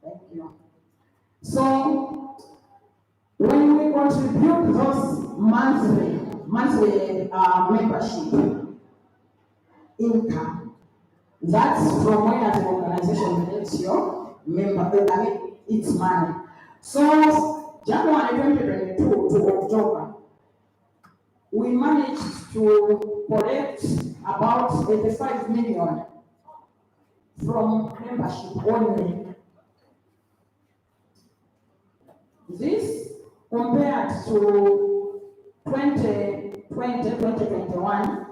Thank you. So, when we contribute those monthly membership income, that's from where the organization gets your its money. So, January 2022 to October, we managed to collect about 85 million from membership only. This compared to 2021,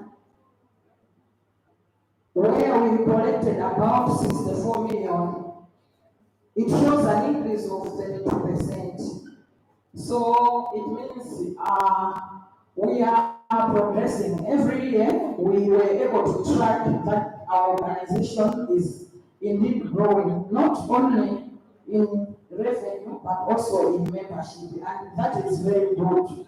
where we collected about 64 million, it shows an increase of 32%. So it means we are progressing. Every year we were able to track that our organization is indeed growing, not only in revenue but also in membership, and that is very good.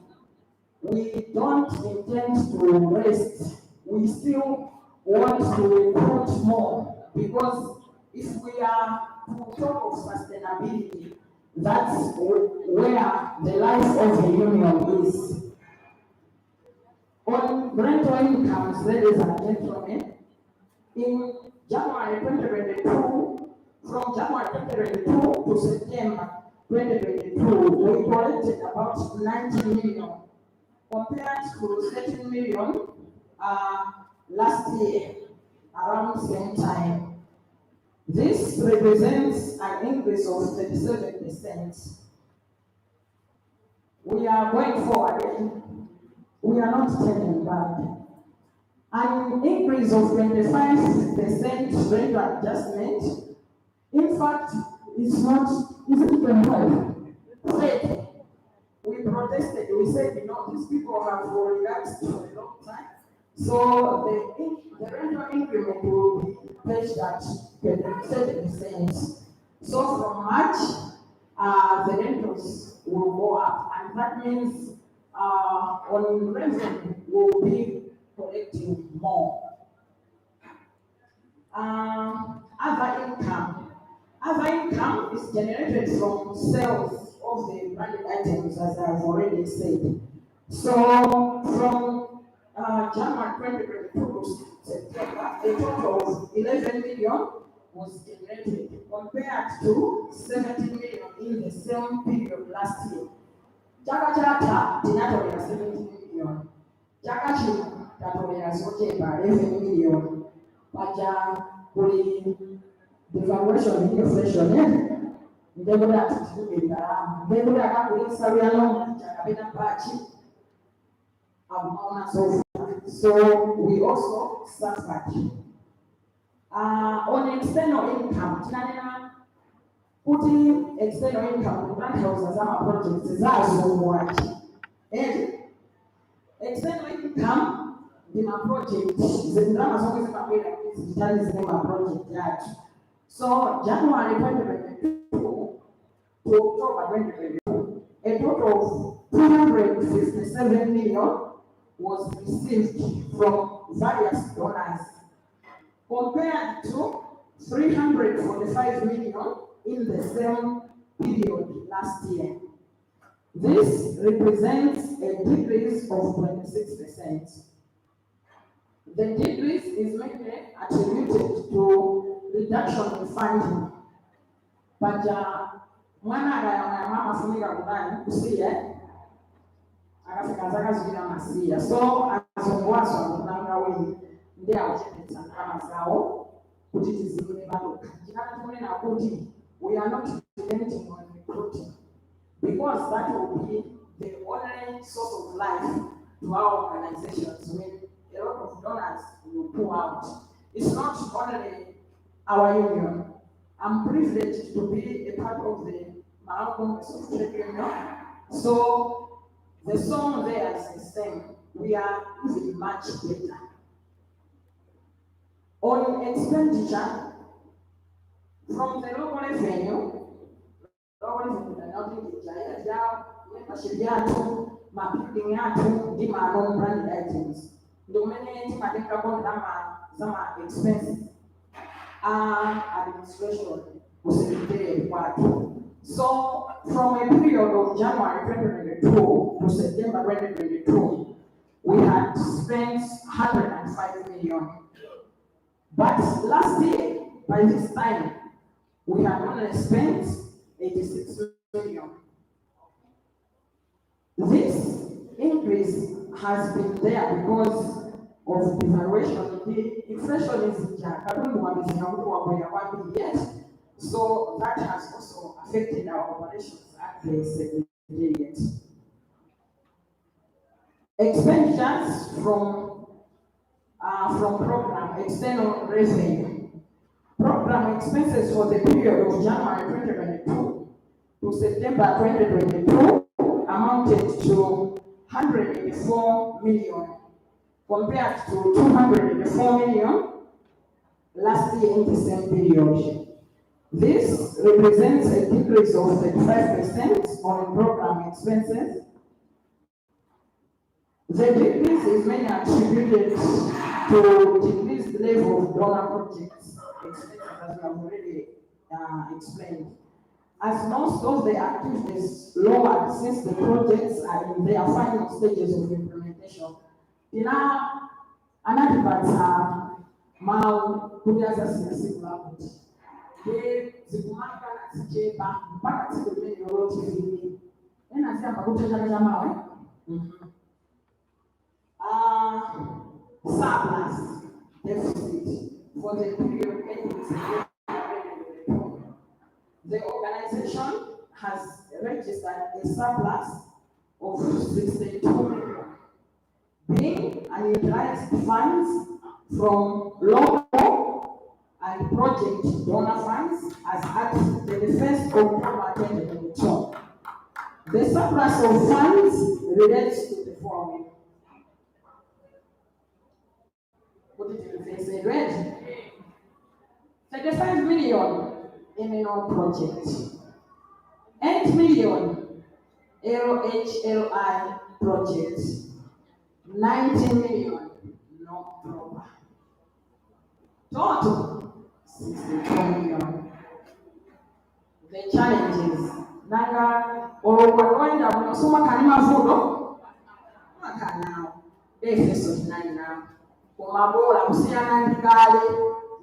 We don't intend to rest. We still want to recruit more, because if we are to talk of sustainability, that's where the life of the union is. On rental incomes, ladies and gentlemen, in January 2022, from January 2022 to September 2022, we collected about 90 million, compared to 13 million last year, around the same time. This represents an increase of 37%. We are going forward. We are not turning back. An increase of 25% rate adjustment, in fact, isn't even right. We protested, we said, these people have relaxed for a long time. So the rental increment will be pledged at 30%. So from March, the rentals will go up, and that means on revenue we'll be collecting more. Other income is generated from sales of the branded items, as I've already said. So from January 2022 to September, a total of 11 million was generated compared to 17 million in the same period last year. Chaka chata tinatolera 17 million. Chaka chino tatolera zochepa 11 million. Paja kuli devaluation inflation ndebula titugendera ndebula kakulisa byalonga chakabena pachi amount so forth. So we also suffered. On external income, tinanena kuti external income kutanthauza za projects zazungwachi. And external income ndi projects zindama zomwe zimabwera zitali zine project yathu. So January 2022 to October 2022, a total of 257 million was received from various donors, compared to 345 million in the same period last year. This represents a decrease of 26%. The decrease is mainly attributed to reduction in funding. But mwana agayamaya mama funika kudani kusiya akafika zaka zivira masiya, so azongwaso akunanga weni ndi akuchepetsa nkama zawo kuti tizikune baloka. Chikana tikunena kuti we are not depending on recruiting, because that will be the only source of life to our organizations when a lot of donors will pull out. It's not only our union. I'm privileged to be a part of the Malawi Congress of Trade Union. So the song there is the same. We are even much better. On expenditure, from the local revenue, membership yatu, mabuilding yatu, di non-branded items. Dominate madenga kondama zama expenses. Administration was required. So from a period of January 2022 to September 2022, we had spent 105 million. But last year, by this time, we had only spent 86 million. This increase has been there because of devaluation. The inflation is yet, so that has also affected our operations at the secretariat. Expenditures from program external revenue. Program expenses for the period of January 2022 to September 2022 amounted to 184 million. Compared to 204 million last year in the same period. This represents a decrease of 35% on program expenses. The decrease is mainly attributed to decreased level of donor projects expenses, as we have already explained. As most of the activities lowered since the projects are in their final stages of implementation. Ina anatipata mau kujaza siku lakuti. Ye zikumaka na zichepa mpaka siku limeni yorote hivi. Ena siya mpakuta jana mawe. Surplus deficit for the period ending September 2022. The organization has registered a surplus of 62 million. Being unutilized funds from local and project donor funds as at the 1st of October 2022. The surplus of funds relates to the following. What did you say? Ready? 35 million in a non-project. 8 million LHLI project. 90 million no proper. Total 64 million. the challenges. Nanga, or when I was so much animal now, they face of nine now. For my boy, I'm seeing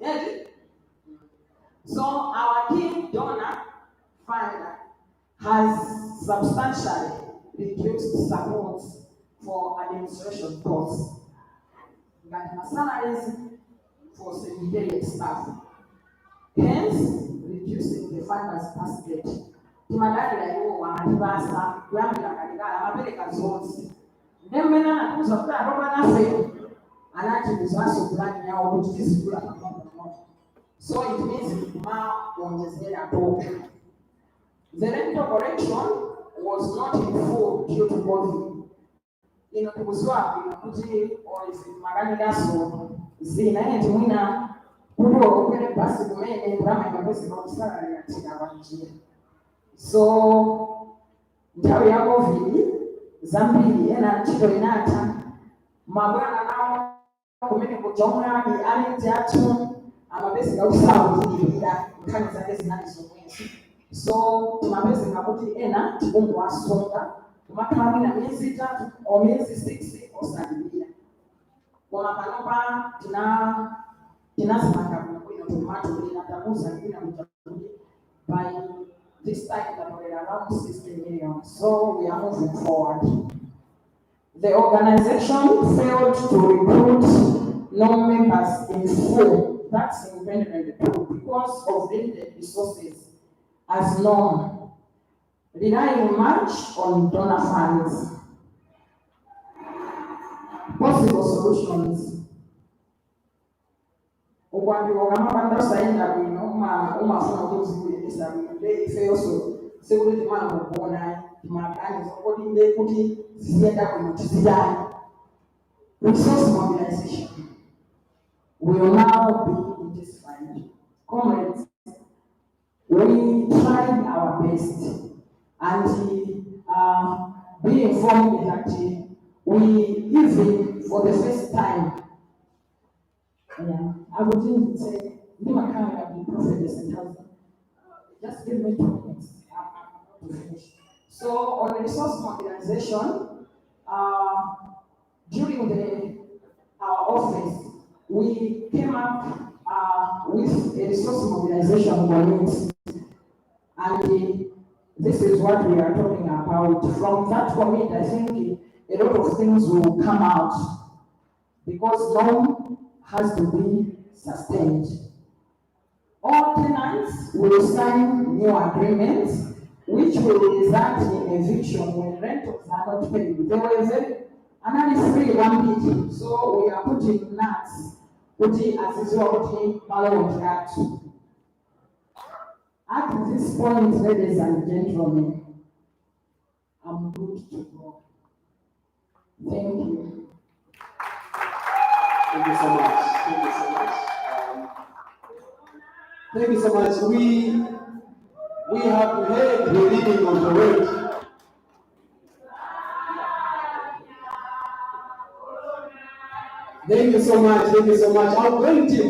yes. So our key donor fund has substantially reduced support for administration costs. But my salaries for secretariat staff, hence reducing the funders' basket. Timadari yo wanatibasa kuambia katika America zote. Ndemena na kuzoka roba na fe. Anati kuzaso plan yao kutisi kula pamoja. So it means ma ongezea toka. The rental correction was not in full due to COVID. Inapozwa inakuti or is magani daso zina yetu mwina kudo kwele basi kumene drama ikapesi kwa salary ya tina wanjia. So ntawe ya COVID zambili ena chito inata mabwana nao kumene kujonga ni aliteatu amabesi ga usawa kujibida kani zake zinazomwezi. So tumabesi ngakuti ena tikungu wasonga tumakami na miezi 3 au miezi 6 osabilia. Kwa mapanopa tunasimanga kuna tomato na tamuza kina mtakuja by this time that we're around 60 million. So we are moving forward. The organization failed to recruit non-members in full. That's in 2022 because of limited resources as known, relying much on donor funds. Possible solutions. Ukwambiwa kama banda saenda kuino umafuna kuzikueleza wile ifeyoso sekuli timana kubona timagani zokoli nde kuti zisienda kumitizidani. Resource mobilization will now be intensified. Comrades, we tried our best and be informed that we even for the first time, I would even say, never kind of be prophetess and just give me 2 minutes to finish. So on resource mobilization, during our office, we came up with a resource mobilization committee, and this is what we are talking about. From that committee, I think a lot of things will come out because loan has to be sustained. All tenants will sign new agreements, which will result in eviction when rentals are not paid. There was another free 1 bit, so we are putting nuts, putting as putting contract. At this point, ladies and gentlemen, I'm good to go. Thank you. Thank you so much. Thank you so much. Thank you so much. We have heard the reading of the word. Thank you so much. Thank you so much. I'm going to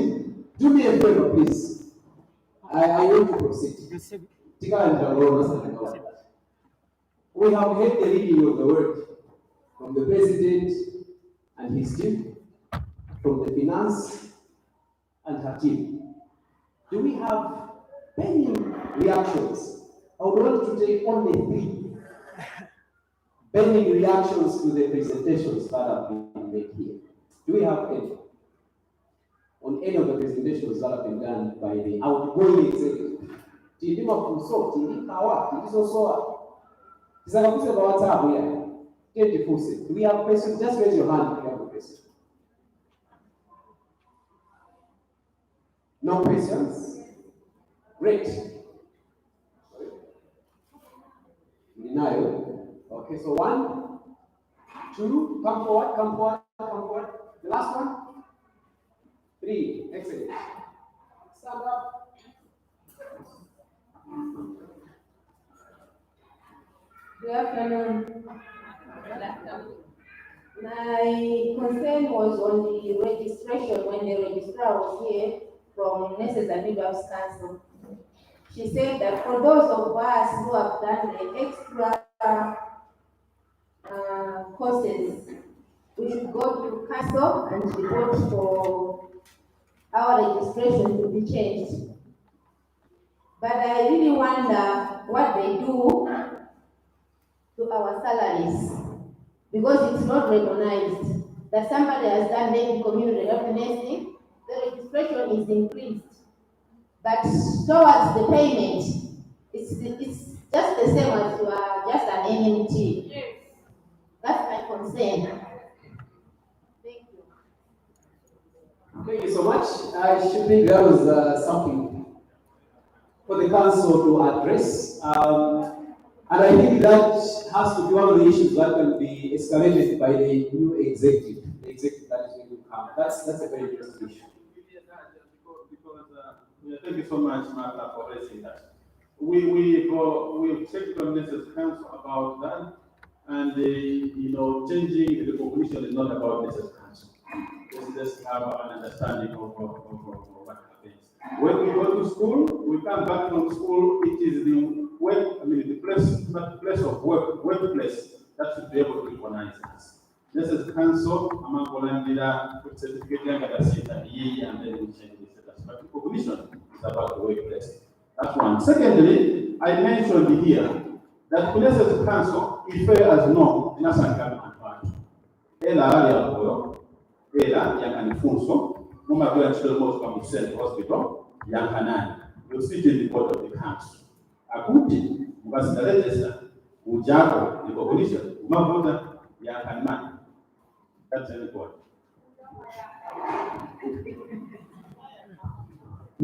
do me a favor, please. I want to proceed. We have heard the reading of the word from the president and his team, from the finance and her team. Do we have any reactions? I would want to take only 3 pending reactions to the presentations that have been made here. Do we have any? On any of the presentations that have been done by the outgoing executive? Tidima consult, Tidikawa, Tidisosoa. Tisakapuse about WhatsApp here. Do we have questions? Just raise your hand if you have a question. No questions? Great. Denial. Okay, so 1, 2, come forward, come forward, come forward. The last one? 3, excellent. Stand up. Good afternoon. My concern was on the registration when the registrar was here from Nurses and Midwives Council. she said that for those of us who have done the extra courses, we should go to council and report for our registration to be changed. But I really wonder what they do to our salaries, because it's not recognized that somebody has done maybe community health nursing, the registration is increased. But towards the payment, it's just the same as you are just an NMT. Yes. That's my concern. Thank you. Thank you so much. I should think that was something for the council to address. And I think that has to be one of the issues that can be escalated by the new executive, the executive that is going to come. That's a very interesting issue. Thank you so much, Martha, for raising that. We've checked on this council about that, and changing the recognition is not about this council. Let's have an understanding of what happens. When we go to school, we come back from school. It is the place of workplace that should be able to recognize us. This is council among Volunteer certificate and then we change the status. But recognition is about the workplace. That's one. Secondly, I mentioned here that places council, if fair as no, in a government party. Ela yakanifunso, muma kwa children most from hospital, yankanani. You sit in the court of the council. Akuti, mukasi the register, ujako, the recognition, umavota, yankanani. That's the report.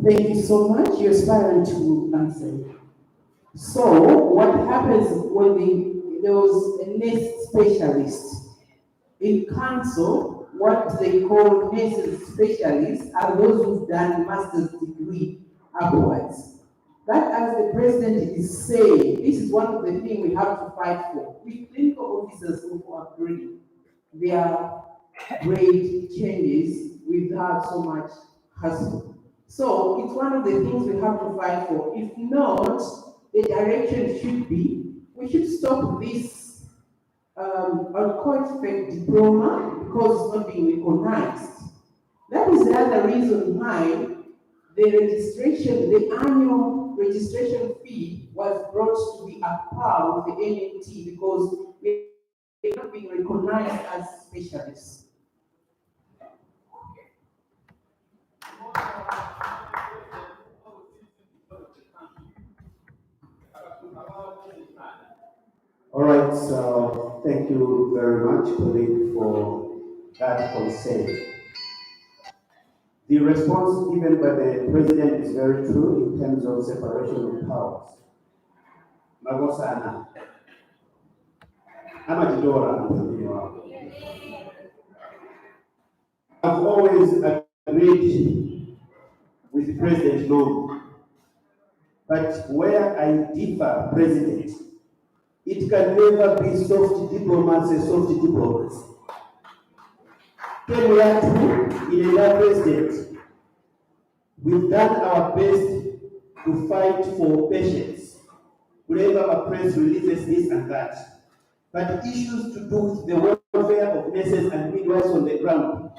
Thank you so much. You're aspiring to answer. So, what happens when there was a nurse specialist in council? What they call nurses specialists are those who've done master's degree upwards. That, as the president is saying, this is one of the things we have to fight for. We clinical officers who agree their grade changes without so much hassle. So it's one of the things we have to fight for. If not, the direction should be, we should stop this I'll call it fake diploma because it's not being recognized. That is the other reason why the registration, the annual registration fee was brought to be at par with the NMT because they're not being recognized as specialists. All right, so thank you very much, colleague, for that concern. The response given by the president is very true in terms of separation of powers. Magosana. I've always agreed with the president, no. But where I differ, president, it can never be soft diplomacy, Can we have in a president? We've done our best to fight for patients. Whenever a press releases this and that. But issues to do with the welfare of nurses and midwives on the ground,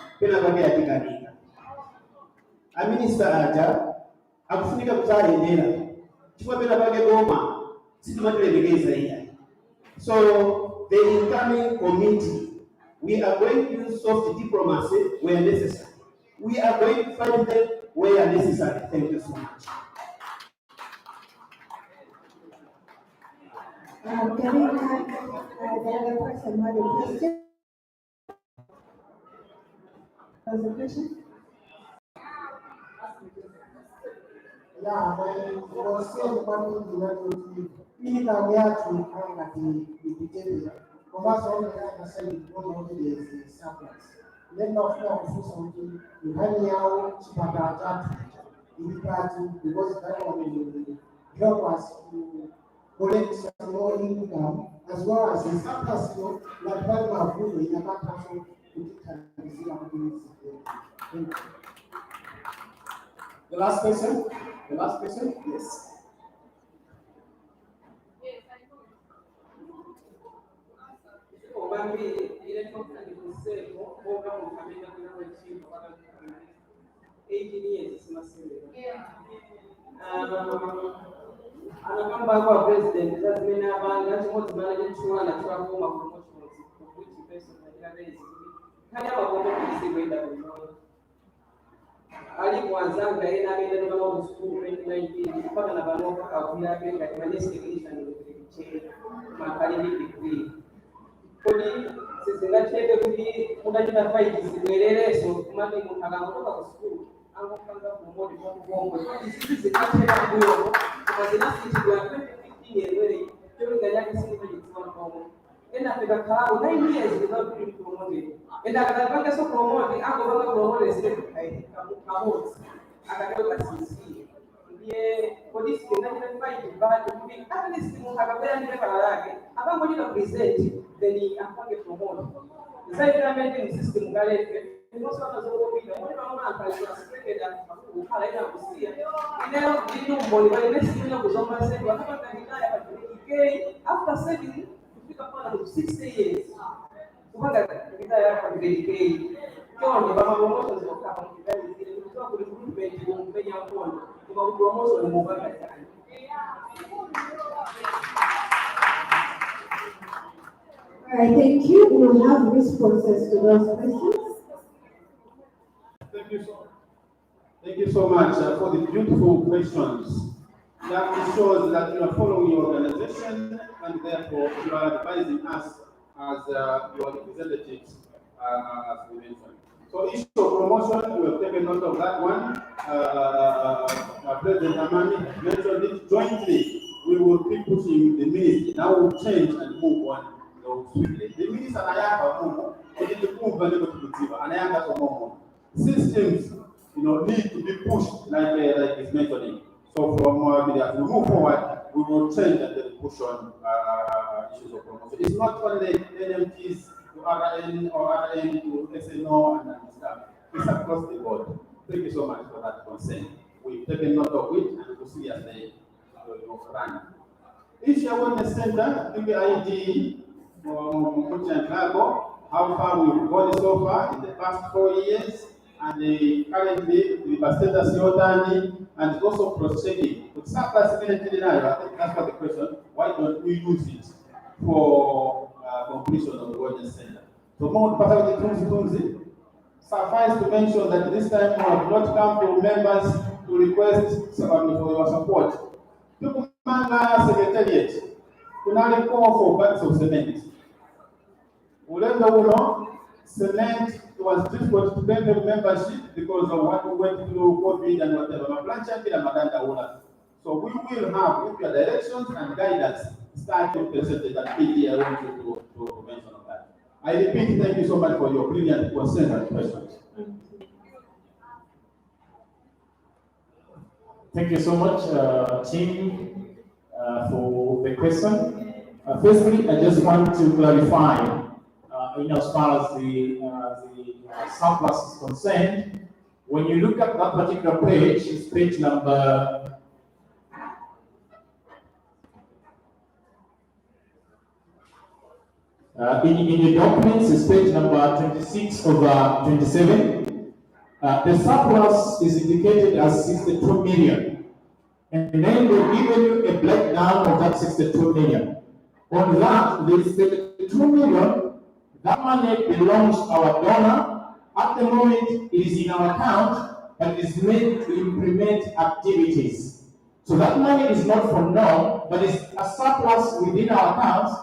a minister aja, akufunika kutaendera. Chukua pena pake goma, situmatulebegeza iya. So the incoming committee, we are going to use soft diplomacy where necessary. We are going to fight them where necessary. Thank you so much. Can we have the other person have a question? There's a question? Yeah, was saying about the in our way to come at the table. Commerce all the time said one of the surplus. Let not know something. You have now Chipata in party because that one will help us to collect some more income as well as the surplus, like that of food in a council The last person? Yes. kwambiri ile tokusandikuseko oga mukamenya kuna wechipo mpaka 18 years simasebera anakamba kwa president lazima abanga chimodzi mana chitula na twakoma promotions which person that kana bagomba kusikwenda kunono ali kwanzanga ina mimi ndo kama school 2019 mpaka na bano akakuya benga kanisa technician check makali degree kodi sisi ngachebe kudi unajita fight simuelereso kumati mutakamuka ku school ango kanga kumodi kwa bongo sisi ngachebe kuyo kwa zinasi kwa 2015 yewe ndio nganyaki sisi kwa bongo ena peka klabu 9 years without being promoted enda kadapanga so promoted ango kanga promoted sisi kamuzi akatoka sisi ndiye polisi ngachebe fight baada kudi at least mukakabela ni peka lake abango jina present then apange promote zaidi ya mending system galeke most of us go with the mama mpaka spread and ukala ina kusia leo ndio mboni wale nesi ndio kuzomba sasa wakati kanisa ya Biennial after serving kufika kwa 60 years kupanga kanisa ya Biennial kwa ni baba promotions kwa kama kidali ile kutoka kwa recruitment kwa mpenya mkono kwa promotion ni mbaya sana. All right, thank you. We will have responses to those questions. Thank you so much for the beautiful questions. That shows that you are following your organization and therefore you are advising us as your representatives, as we mentioned. So issue of promotion, we have taken note of that one. President Amani mentioned it jointly. We will keep pushing the ministry. Now we'll change and move on. The minister anayanga Mungu, ili kumva ndio kutuziva, anayanga kwa Mungu. Systems, need to be pushed like is mentioning. So from as we move forward, we will change and then push on issues of promotion. It's not only NMTs to RN or RN to SNO and stuff. It's across the board. Thank you so much for that concern. We've taken note of it and we'll see as they run. Issue Awareness Center, PBID. How far we've gone so far in the past 4 years, and currently the Basteta Siotani, and also cross-checking. With surplus military now, I think that's what the question, why don't we use it for completion of the Awareness Center? So more Tunzi, suffice to mention that this time we have not come to members to request for your support. Tukumanga Secretariat, kunali call for bags of cement. Cement was difficult to get the membership because of what we went through, COVID and whatever. So we will have, with your directions and guidance, start to present it at PD. I want you to mention on that. I repeat, thank you so much for your brilliant concern and questions. Thank you so much, team, for the question. Firstly, I just want to clarify. As far as the surplus is concerned, when you look at that particular page, it's page number in the documents, it's page number 26 over 27. The surplus is indicated as 62 million, and then they've given you a breakdown of that 62 million. On that, there is 32 million. That money belongs to our donor. At the moment, it is in our account, but it is meant to implement activities. So that money is not for now, but it's a surplus within our accounts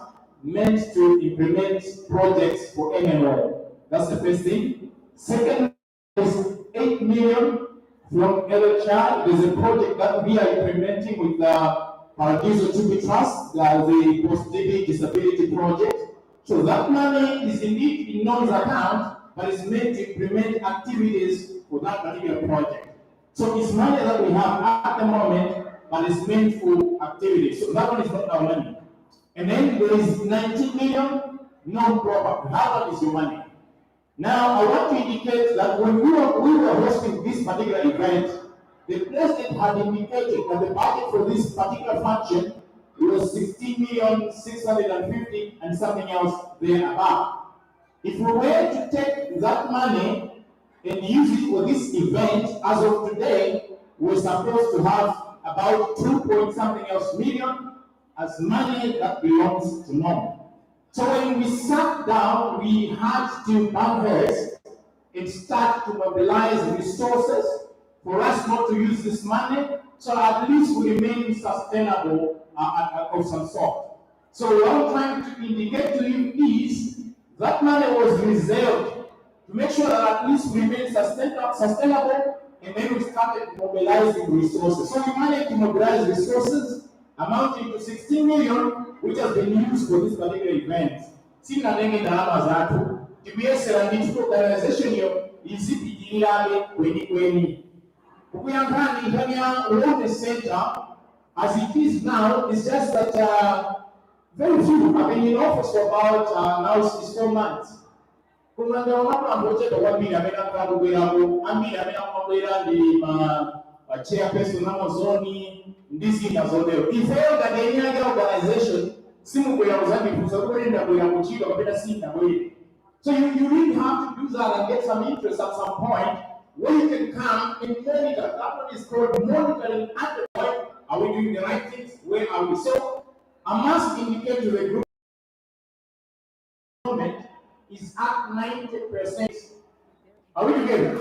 meant to implement projects for MMO. That's the first thing. Second is 8 million from LHI. There's a project that we are implementing with the Paradiso Tubi Trust, the post-DB disability project. So that money is indeed in NOM's account, but it's meant to implement activities for that particular project. So it's money that we have at the moment, but it's meant for activities. So that one is not our money. And then there is 19 million non-proper. That one is your money. Now, I want to indicate that when we were hosting this particular event, the president had indicated that the budget for this particular function it was 16,650,000 and something else there above. If we were to take that money and use it for this event, as of today, we're supposed to have about 2 point something else million as money that belongs to NOM. So when we sat down, we had to bump heads and start to mobilize resources for us not to use this money, so at least we remain sustainable of some sort. So what I'm trying to indicate to you is that money was reserved to make sure that at least we remain sustainable, and then we started mobilizing resources. So we managed to mobilize resources amounting to 16 million, which has been used for this particular event. Sina nenge ndalama zatu. Tibiyesera nditu organization yo izipitirirabe kweni. Ukuyangani Kenya Wellness Center, as it is now, is just that very few. I've been in office for about now it's 4 months. Kumanda wanapoamboje kwa wabili amena kwabwelabo, ambi amena kwabwela ndi chairperson n'amazoni ndisi nazolero. Ifeyo gadenya organization simu kwela uzambi kusa kwenda kwela kuchika kapenda sita kweli. So you really have to do that and get some interest at some point where you can come and monitor. That one is called monitoring at the point. Are we doing the right things? Where are we? So I must indicate to the group is at 90%. Are we together?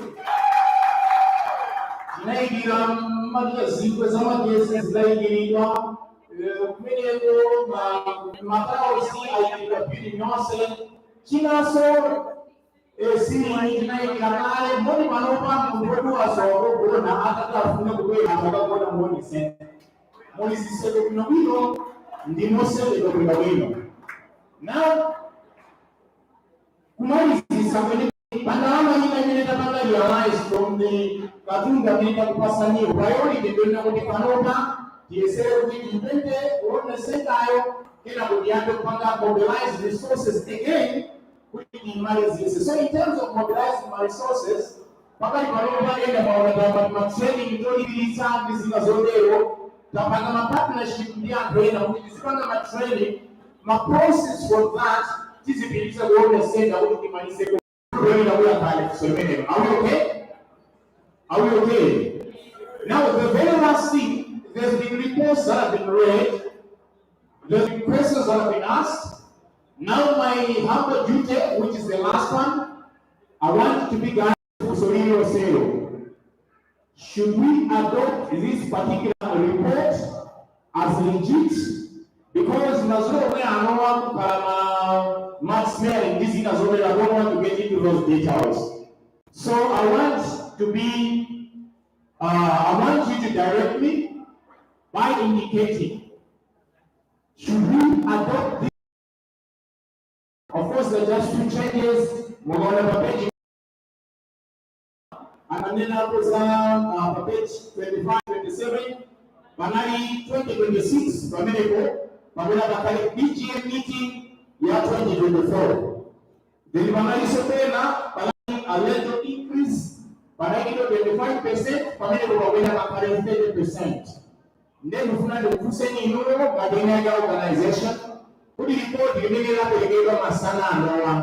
Now, realize from the Katunga Meta Pasani, priority the Panopa, the Essay or the Setayo, Kena mobilize resources again, which minimizes. So in terms of mobilizing my resources, Papa Panopa and about training, this partnership, which is training, my process for that. This is the wellness center. Are we okay? Are we okay? Now, the very last thing, there's been reports that have been read, there's been questions that have been asked. Now, my humble duty, which is the last one, I want to be guided to Solino Sero. Should we adopt this particular report as legit? Because Nazoro I don't want to get into those details. So I want you to direct me by indicating, should we adopt this? Of course, there are just few changes. We're going to page and then page 25, 27, Banari 2026, BGM meeting year 2024. The Libanese Sopena, a little increase, Banagino 25%, Panel 30%. Then we find the Hussein Madina organization, who report the Nigerian Masana and Noah.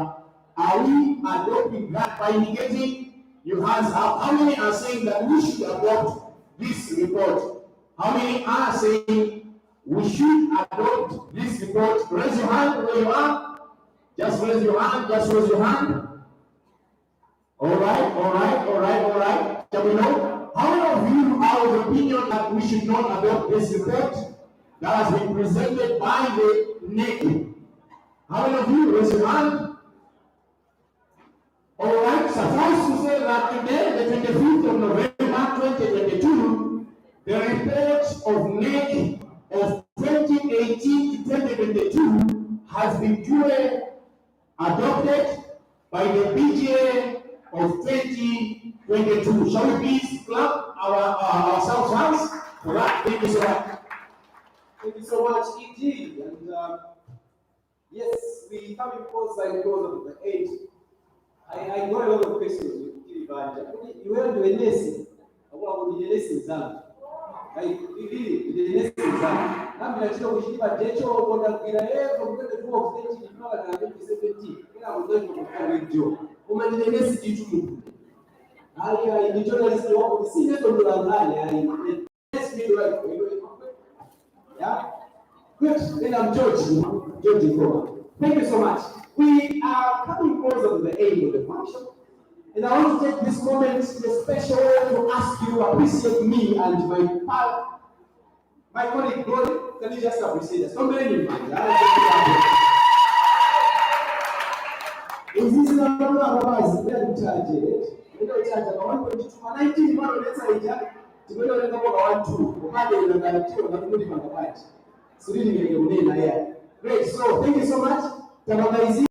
Are we adopting that by indicating you hands up? How many are saying that we should adopt this report? How many are saying we should adopt this report? Raise your hand where you are. Just raise your hand, just raise your hand. All right. Shall we know? How many of you are of the opinion that we should not adopt this report that has been presented by the NEC? How many of you raise your hand? All right, suffice to say that today, the 25th of November 2022, the report of NEC of 2018 to 2022 has been duly adopted by the BGA of 2022. Shall we please clap ourselves hands for that? Thank you so much. Thank you so much, EG. And yes, we come in close by because of the age. I got a lot of questions with Kiribanja. You went to a lesson. I want to do a lesson. Like, the next exam. I'm going to achieve a day or from 2012 to 2017. I'm going to go job. Woman, the next issue. I the journalist the senior to the next midwife. Yeah? Good. Then I'm George. Thank you so much. We are coming closer to the end of the function. And I want to take this moment, the special way to ask you to appreciate me and my colleague Glory. Can you just appreciate us? Don't blame me, man. Is this not a we are in charge? We don't charge about 1.2, 19 more let's say, to go to the 1.2. So, really, great. So, thank you so much.